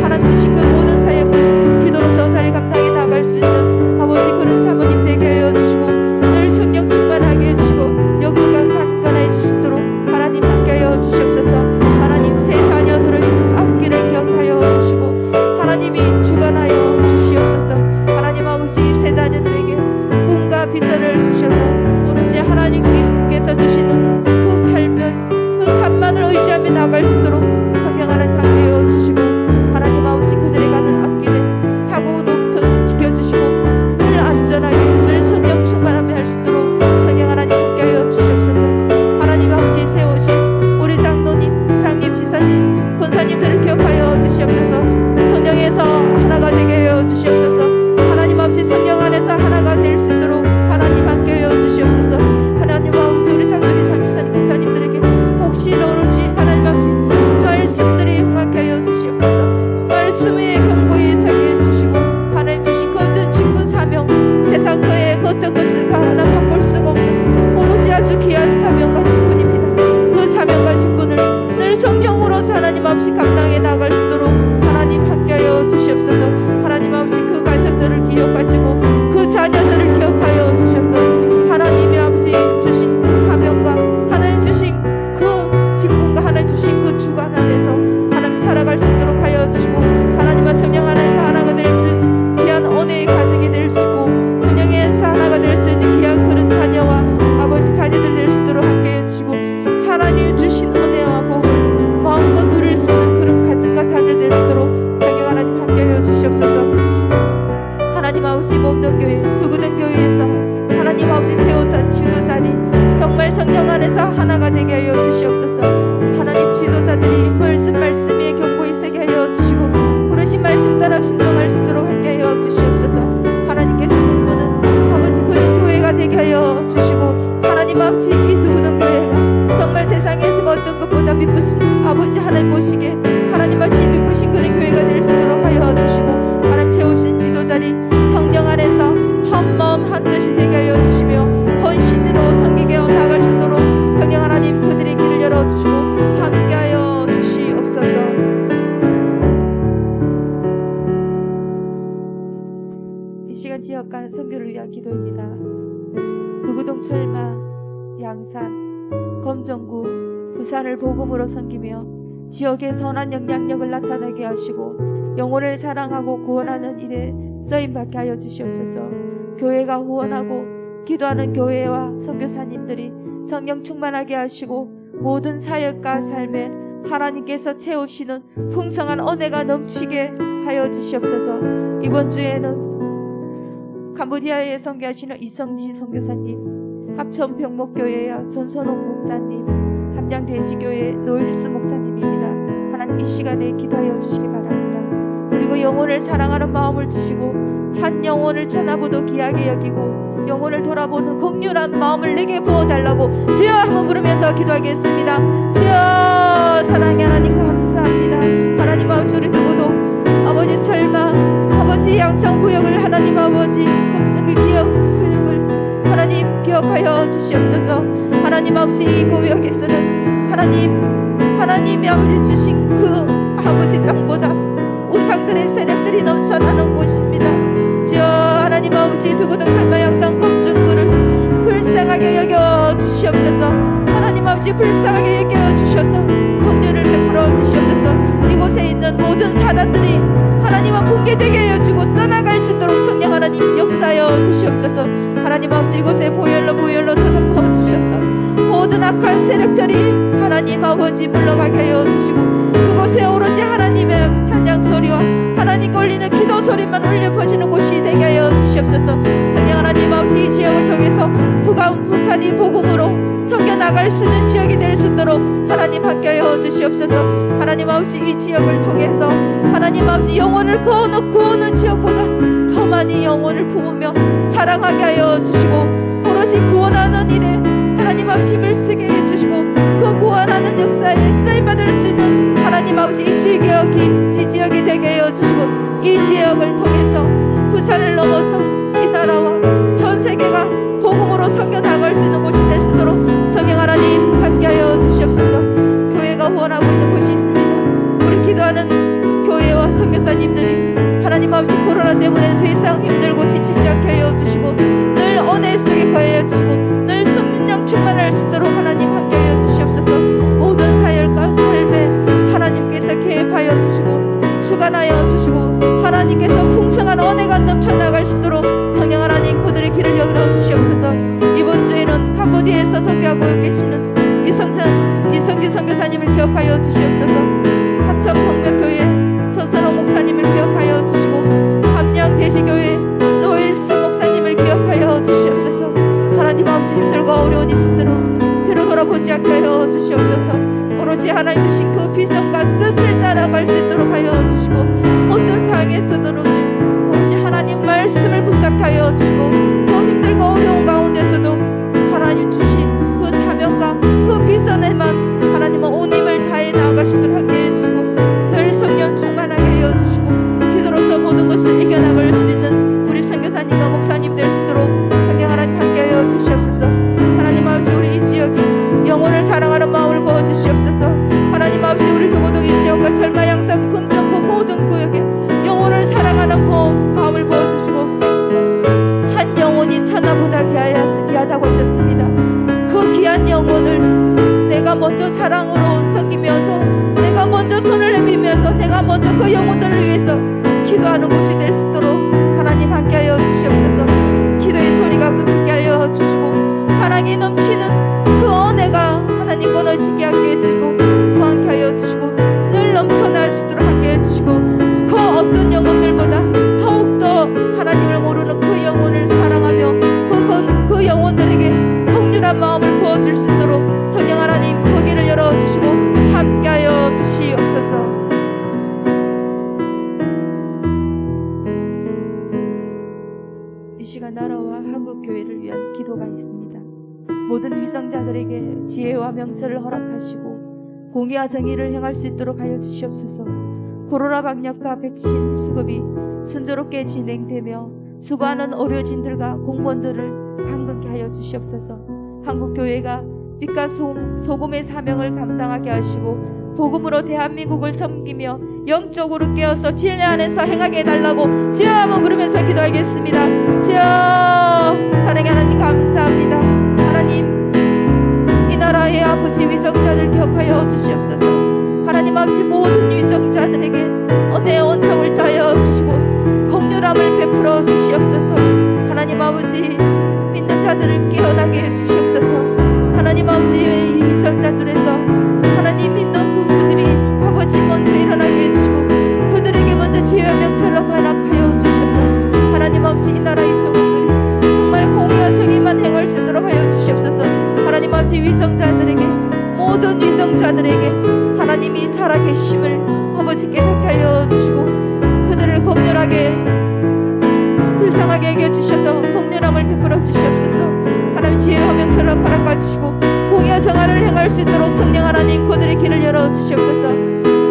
하나님 주신 그 모든 사역을 기도로서 잘 감당해 나갈 수 있는 아버지 그런 사모님 되게 하여 주시고 늘 성령 충만하게 해주시고 영구가 강건해 주시도록 하나님 함께 하여 주시옵소서. 하나님 새 자녀들을 앞길을 기억하여 주시고 하나님이 주관하여 주시옵소서. 하나님 아버지 새 자녀들에게 꿈과 비전을 주셔서 오로지 하나님께서 주시는 그 삶을 그 삶만을 의지하며 나갈 수 있도록 성령 하나님 함께 하여 주시고 하나님 아버지 그들이 가는 앞길에 사고로부터 지켜주시고 늘 안전하게 늘 성령 충만하며 할 수 있도록 성령 하나님 함께 하여 주시옵소서. 하나님 아버지 세우신 우리 장로님, 장립 지사님, 권사님들을 기억하여 주시옵소서. 성령에서 하나가 되게 하여 주시옵소서. 하나님 아버지 성령 안에서 하나가 될 수 있도록 하나님 함께 하여 주시옵소서. 하나님 아버지 우리 장로님, 장기사님, 권사님들에게 혹시 오로지 하나님 아버지 말씀들이 흥하게 하여 주시옵소서. 말씀에 경고히 서게 해주시고 하나님 주신 그 어떤 직분 사명 세상 거에 그 어떤 것을 하나 바꿀 수가 없는 오로지 아주 귀한 사명과 직분입니다. 그 사명과 직분을 늘 성령으로서 하나님 아버지 감당해 나갈 수 있도록 하나님 함께하여 주시옵소서. 하나님 아버지 그 가정들을 기억하시고 그 자녀들을 기억하여 주셔서 하나님이 아버지 주신 그 사명과 하나님 주신 그 직분과 하나님 주신 그 주관 안에서 하나님 살아갈 수 있도록 하여 주시고 하나님과 성령 안에서 하나가 될 수 있는 귀한 은혜의 가정이 될 수 있고 성령의 안에서 하나가 될 수 있는 귀한 그런 자녀와 아버지 자녀들 될 수 있도록 함께해 주시고 하나님 주신 은혜와 복을 마음껏 누릴 수 있는 그런 가정과 자녀 될 수 있도록 성령 하나님 함께하여 주시옵소서. 하나님 아버지 몸된 교회 두구된 교회에서 하나님 아버지 세우사 지도자니 정말 성령 안에서 하나가 되게 하여 주시옵소서. 하나님 지도자들이 말씀에 경고히 세게 하여 주시고 부르신 말씀 따라 순종할 수 있도록 함께 하여 주시옵소서. 하나님께서 꿈꾸는 아버지 그런 교회가 되게 하여 주시고 하나님 아버지 이 두구된 교회가 정말 세상에서 어떤 모든 것보다 미쁘신 아버지 하나님 보시기에 하나님 마치 미쁘신 그런 교회가 될 수 있도록 하여 주시고 하나님 세우신 지도자리 성령 안에서 한마음 한뜻이 되게 하여 주시며 헌신으로 섬기게 나아갈 수 있도록 성령 하나님 그들의 길을 열어주시고 함께하여 주시옵소서. 이 시간 지역간 선교를 위한 기도입니다. 두구동 철마, 양산, 검정구, 부산을 복음으로 섬기며 지역의 선한 영향력을 나타나게 하시고 영혼을 사랑하고 구원하는 일에 쓰임받게 하여 주시옵소서. 교회가 후원하고 기도하는 교회와 선교사님들이 성령 충만하게 하시고 모든 사역과 삶에 하나님께서 채우시는 풍성한 은혜가 넘치게 하여 주시옵소서. 이번 주에는 캄보디아에 선교하시는 이성지 선교사님, 합천 병목교회와 전선홍 목사님, 함양대지교회 노일스 목사님입니다. 하나님 이 시간에 기도하여 주시기 바랍니다. 그리고 영혼을 사랑하는 마음을 주시고 한 영혼을 천하보도 귀하게 여기고 영혼을 돌아보는 긍휼한 마음을 내게 부어달라고 주여 한번 부르면서 기도하겠습니다. 주여 사랑의 하나님 감사합니다. 하나님 아버지 우리 두고동 아버지 철마 아버지 양성구역을 하나님 아버지 검정의 구역을 하나님 기억하여 주시옵소서. 하나님 아버지 이 구역에서는 하나님이 아버지 주신 그 아버지 땅보다 우상들의 세력들이 넘쳐나는 곳입니다. 주여 하나님 아버지 두고동 철마 양성 검정구를 불쌍하게 여겨 주시옵소서. 하나님 아버지 불쌍하게 여겨 주셔서 긍휼을 베풀어 주시옵소서. 이곳에 있는 모든 사단들이 하나님과 붕괴되게 하여 주고 떠나갈 수 있도록 성령 하나님 역사하여 주시옵소서. 하나님 아버지 이곳에 보혈로 사납어 주셔서 모든 악한 세력들이 하나님 아버지 물러가게 하여 주시고 그곳에 오로지 하나님의 찬양 소리와 하나님께 올리는 기도 소리만 울려 퍼지는 곳이 되게 하여 주시옵소서. 성령 하나님 아버지 이 지역을 통해서 부산이 복음으로 섬겨 나갈 수 있는 지역이 될 수 있도록 하나님 함께하여 주시옵소서. 하나님 아버지 이 지역을 통해서 하나님 아버지 영혼을 구하는 지역보다 더 많이 영혼을 품으며 사랑하게 하여 주시고 오로지 구원하는 일에 하나님 아버지 힘을 쓰게 해주시고 그 구원하는 역사에 쓰임받을 수 있는 하나님 아버지 이 지역이 되게 하여 주시고 이 지역을 통해서 부산을 넘어서 이 나라와 전 세계가 복음으로 섬겨 나갈 수 있는 곳이 될 수 있도록 성령 하나님 함께하여 주시옵소서. 교회가 후원하고 있는 곳이 있습니다. 우리 기도하는 교회와 선교사님들이 하나님 아버지 코로나 때문에 더 이상 힘들고 지치지 않게 하여 주시고 늘 은혜 속에 거하여 주시고 늘 성령 충만할 수 있도록 하나님 함께하여 주시옵소서. 모든 사역과 삶에 하나님께서 개입하여 주시고 주관하여 주시고 하나님께서 풍성한 은혜가 넘쳐나갈 수 있도록 성령 하나님 그들의 길을 열어 주시옵소서. 이번 주에는 캄보디아에서 선교하고 계시는 이성지 선교사님을 기억하여 주시옵소서. 합천 평명교회 전선홍 목사님을 기억하여 주시고 함양대시교회 노일스 목사님을 기억하여 주시옵소서. 하나님 아버지 힘들고 어려운 일들은 뒤로 돌아보지 않게 하여 주시옵소서. 오로지 하나님 주신 그 비전과 뜻을 따라갈 수 있도록 하여 주시고 어떤 상황에서도 오로지 하나님 말씀을 붙잡하여 주시고 그 힘들고 어려운 가운데서도 하나님 주신 그 사명과 그 비전에만 하나님은 온 힘을 다해 나아갈 수 있도록 하게 해주시고 늘 성령 충만하게 하여 주시고 기도로서 모든 것을 이겨나갈 수 있는 우리 선교사님과 목사님 될 수 있도록 성령 하나님 함께 하여 주시옵소서. 하나님 아버지 우리 이 지역이 영혼을 사랑하는 마음을 부어주시옵소서. 하나님 아버지 우리 두고동이 지역과 철마 양산 금정구 모든 구역에 영혼을 사랑하는 마음을 부어주시고 한 영혼이 천하보다 귀하다고 하셨습니다. 그 귀한 영혼을 내가 먼저 사랑으로 섬기면서 내가 먼저 손을 내밀면서 내가 먼저 그 영혼들을 위해서 기도하는 곳이 될 수 있도록 하나님 함께하여 주시옵소서. 기도의 소리가 끊기게 하여 주시고 사랑이 넘치는 그 은혜가 하나님 끊어지게 하게 해주시고 함께 하여 주시고 늘 넘쳐날 수 있도록 함께 해주시고 그 어떤 영혼들보다 더욱더 하나님을 모르는 그 영혼을 사랑하며 그 영혼들에게 긍휼한 마음을 부어줄 수 있도록 성령 하나님 그 길을 열어주시고 함께 하여 주시옵소서. 이 시간 나라와 한국교회를 위한 기도가 있습니다. 모든 위정자들에게 지혜와 명철을 허락하시고 공의와 정의를 행할 수 있도록 하여 주시옵소서. 코로나 방역과 백신 수급이 순조롭게 진행되며 수고하는 의료진들과 공무원들을 강건케 하여 주시옵소서. 한국교회가 빛과 소금의 사명을 감당하게 하시고 복음으로 대한민국을 섬기며 영적으로 깨어서 진리 안에서 행하게 해달라고 주여 한번 부르면서 기도하겠습니다. 주여, 사랑의 하나님 감사합니다. 하나님, 이 나라의 아버지 위정자들 기억하여 주시옵소서. 하나님 아버지 모든 위정자들에게 은혜의 온청을 다하여 주시고 긍휼함을 베풀어 주시옵소서. 하나님 아버지, 믿는 자들을 깨어나게 해 주시옵소서. 하나님 아버지, 이 위정자들에서 하나님 믿는 그들이 아버지 먼저 일어나게 해주시고 그들에게 먼저 지혜와 명철을 허락하여 주셔서 하나님 아버지, 이 나라 이종들이 정말 공의와 정의만 행할 수 있도록 하여 주시옵소서. 하나님 아버지, 위정자들에게 모든 위정자들에게 하나님이 살아계심을 아버지 깨닫게 하여 주시고 그들을 긍휼하게 불쌍하게 여겨 주셔서 긍휼함을 베풀어 주시옵소서. 하나님 지혜와 명철을 허락하여 주시고 공의와 정의를 행할 수 있도록 성령 하나님 그들의 길을 열어 주시옵소서.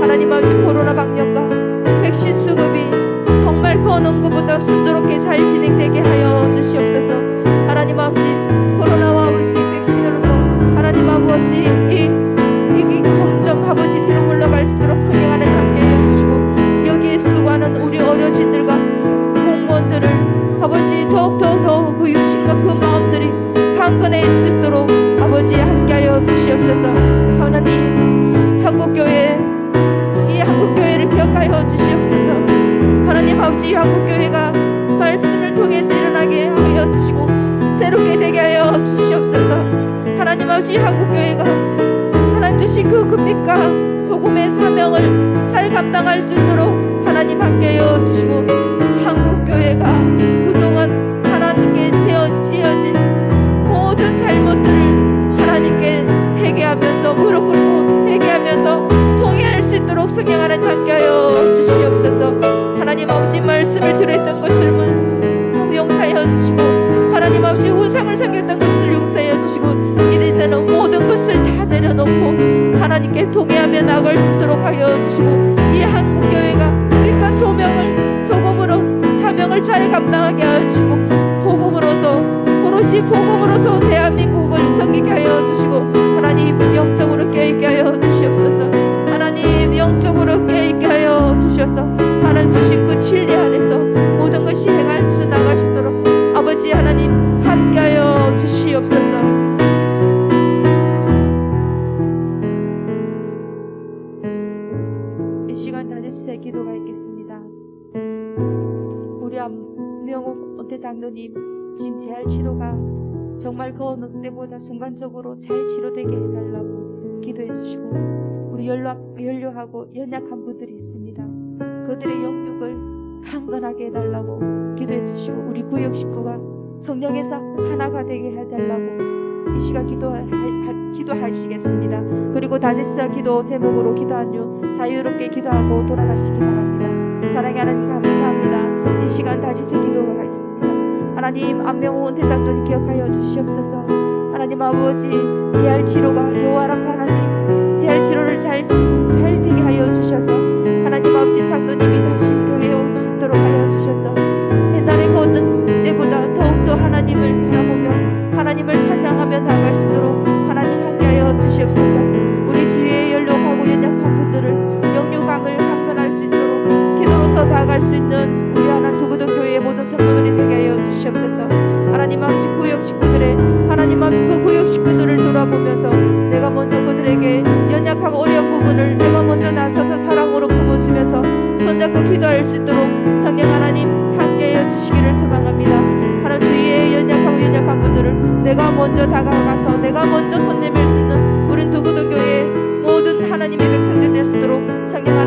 하나님 아버지, 코로나 방역과 백신 수급이 정말 그 어느 것보다 순조롭게 잘 진행되게 하여 주시옵소서. 하나님 아버지, 코로나와 아버지 백신으로서 하나님 아버지 이게 점점 아버지 뒤로 물러갈 수 있도록 성령 하나님 함께 해주시고 여기에 수고하는 우리 어려진들과 공무원들을 아버지 더욱 그 육신과 그 마음들이 강건해 있을 수 있도록 아버지 함께하여 주시옵소서. 하나님, 한국교회 이 한국교회를 기억하여 주시옵소서. 하나님 아버지, 한국교회가 말씀을 통해서 일어나게 하여 주시고 새롭게 되게 하여 주시옵소서. 하나님 아버지, 한국교회가 하나님 주신 그 빛과 소금의 사명을 잘 감당할 수 있도록 하나님 함께하여 주시고 한국교회가 그동안 하나님께 지어진 모든 잘못들을 하나님께 회개하면서 무릎 꿇고 회개하면서 통회할 수 있도록 성령 하나님 함께하여 주시옵소서. 하나님 아버지, 말씀을 들었던 것을 용서하여 주시고 하나님 아버지, 우상을 섬겼던 것을 용서하여 주시고 이제는 모든 것을 다 내려놓고 하나님께 통회하며 나아갈 수 있도록 하여 주시고 이 한국교회가 빛과 소금으로 사명을 잘 감당하게 하시고 복음으로서 오로지 복음으로서 대한민국을 섬기게 하여 주시고 하나님 영적으로 깨있게 하여 주시옵소서. 하나님 영적으로 깨있게 하여 주셔서 하나님 주신 그 진리 안에서 모든 것이 행할 수 나갈 수 있도록 아버지 하나님 함께하여 주시옵소서. 이 시간 다제스의 기도가 있겠습니다. 우리 안명옥 은퇴 장로님 지금 재활 치료가 정말 그 어느 때보다 순간적으로 잘 치료되게 해달라고 기도해 주시고 우리 연료하고 연약한 분들이 있습니다. 그들의 영육을 강건하게 해달라고 기도해 주시고 우리 구역 식구가 성령에서 하나가 되게 해달라고 이 시간 기도하시겠습니다. 그리고 다제스 기도 제목으로 기도한 후 자유롭게 기도하고 돌아가시기 바랍니다. 사랑의 하나님 감사합니다. 이 시간 다제스 기도가 있습니다. 하나님, 안명호 대장로님 기억하여 주시옵소서. 하나님 아버지, 재활 치료가 요한한 하나님 재활 치료를 잘 되게 하여 주셔서 하나님 아버지, 장로님이 다시 교회에 올 수 있도록 하여 주셔서 옛날에 그 어떤 때보다 더욱더 하나님을 바라보며 하나님을 찬양하며 나아갈 수 있도록 하나님 함께하여 주시옵소서. 우리 지혜에 연락하고 연약한 분들을 영육감을 강건할 수 있도록 기도로서 나아갈 수 있는 우리 하나 두고든 교회의 모든 성도들이 되게 하여 주시옵소서. 하나님 아버지, 구역 식구들의 하나님 아버지 그 구역 식구들을 돌아보면서 내가 먼저 그들에게 연약하고 어려운 부분을 내가 먼저 나서서 사랑으로 품어주면서 손잡고 기도할 수 있도록 성령 하나님 함께하여 주시기를 소망합니다. 하나님, 주위에 연약한 분들을 내가 먼저 다가가서 내가 먼저 손 내밀 수 있는 우리 두고든 교회의 모든 하나님의 백성들 될 수 있도록 성령 하나님